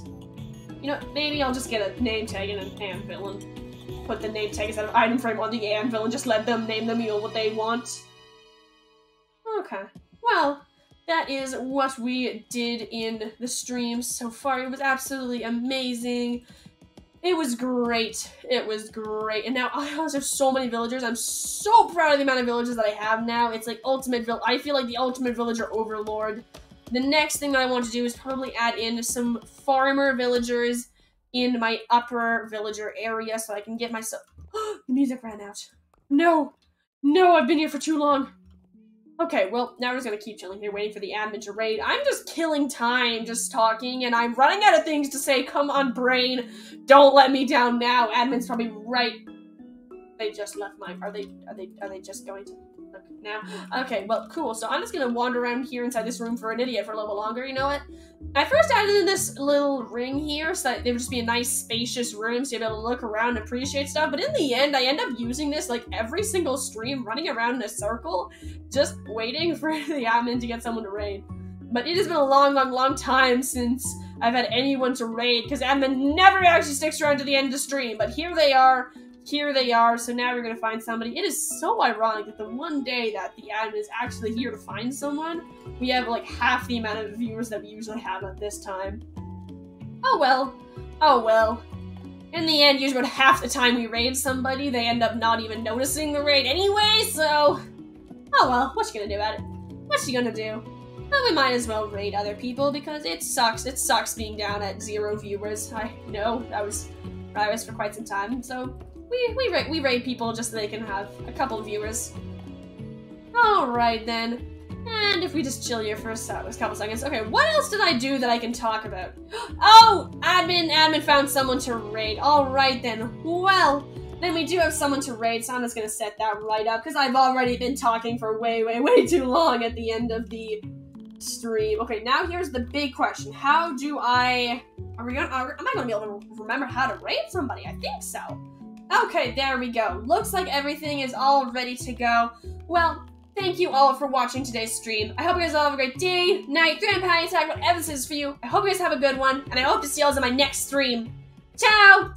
You know, maybe I'll just get a name tag and an anvil and put the name tag instead of item frame on the anvil and just let them name the mule what they want. Okay, well, that is what we did in the stream so far. It was absolutely amazing. It was great. It was great. And now I have so many villagers. I'm so proud of the amount of villagers that I have now. It's like I feel like the ultimate villager overlord. The next thing that I want to do is probably add in some farmer villagers in my upper villager area so I can get myself... The music ran out. No! No, I've been here for too long. Okay, well, now we're just gonna keep chilling here, waiting for the admin to raid. I'm just killing time, just talking, and I'm running out of things to say. Come on, brain. Don't let me down now. Admin's probably right. They just left mine. Are they just going to look now? Okay, well, cool. So I'm just gonna wander around here inside this room for an idiot for a little bit longer. You know what? I first added in this little ring here so that there would just be a nice spacious room so you'd be able to look around and appreciate stuff, but in the end, I end up using this like every single stream, running around in a circle, just waiting for the admin to get someone to raid. But it has been a long time since I've had anyone to raid, because admin never actually sticks around to the end of the stream, but here they are, so now we're gonna find somebody. It is so ironic that the one day that the admin is actually here to find someone, we have like half the amount of viewers that we usually have at this time. Oh well. Oh well. In the end, usually about half the time we raid somebody, they end up not even noticing the raid anyway, so... Oh well, what you gonna do about it? What you gonna do? Well, we might as well raid other people, because it sucks being down at 0 viewers. I know, that was for quite some time, so... We raid people just so they can have a couple of viewers. Alright then. And if we just chill here for a couple seconds. Okay, what else did I do that I can talk about? Oh! Admin found someone to raid. Alright then. Well, then we do have someone to raid, so I'm just gonna set that right up, because I've already been talking for way too long at the end of the stream. Okay, now here's the big question. How do am I gonna be able to remember how to raid somebody? I think so. Okay, there we go. Looks like everything is all ready to go. Well, thank you all for watching today's stream. I hope you guys all have a great day, night, grandpa, attack, whatever this is for you. I hope you guys have a good one, and I hope to see you all in my next stream. Ciao!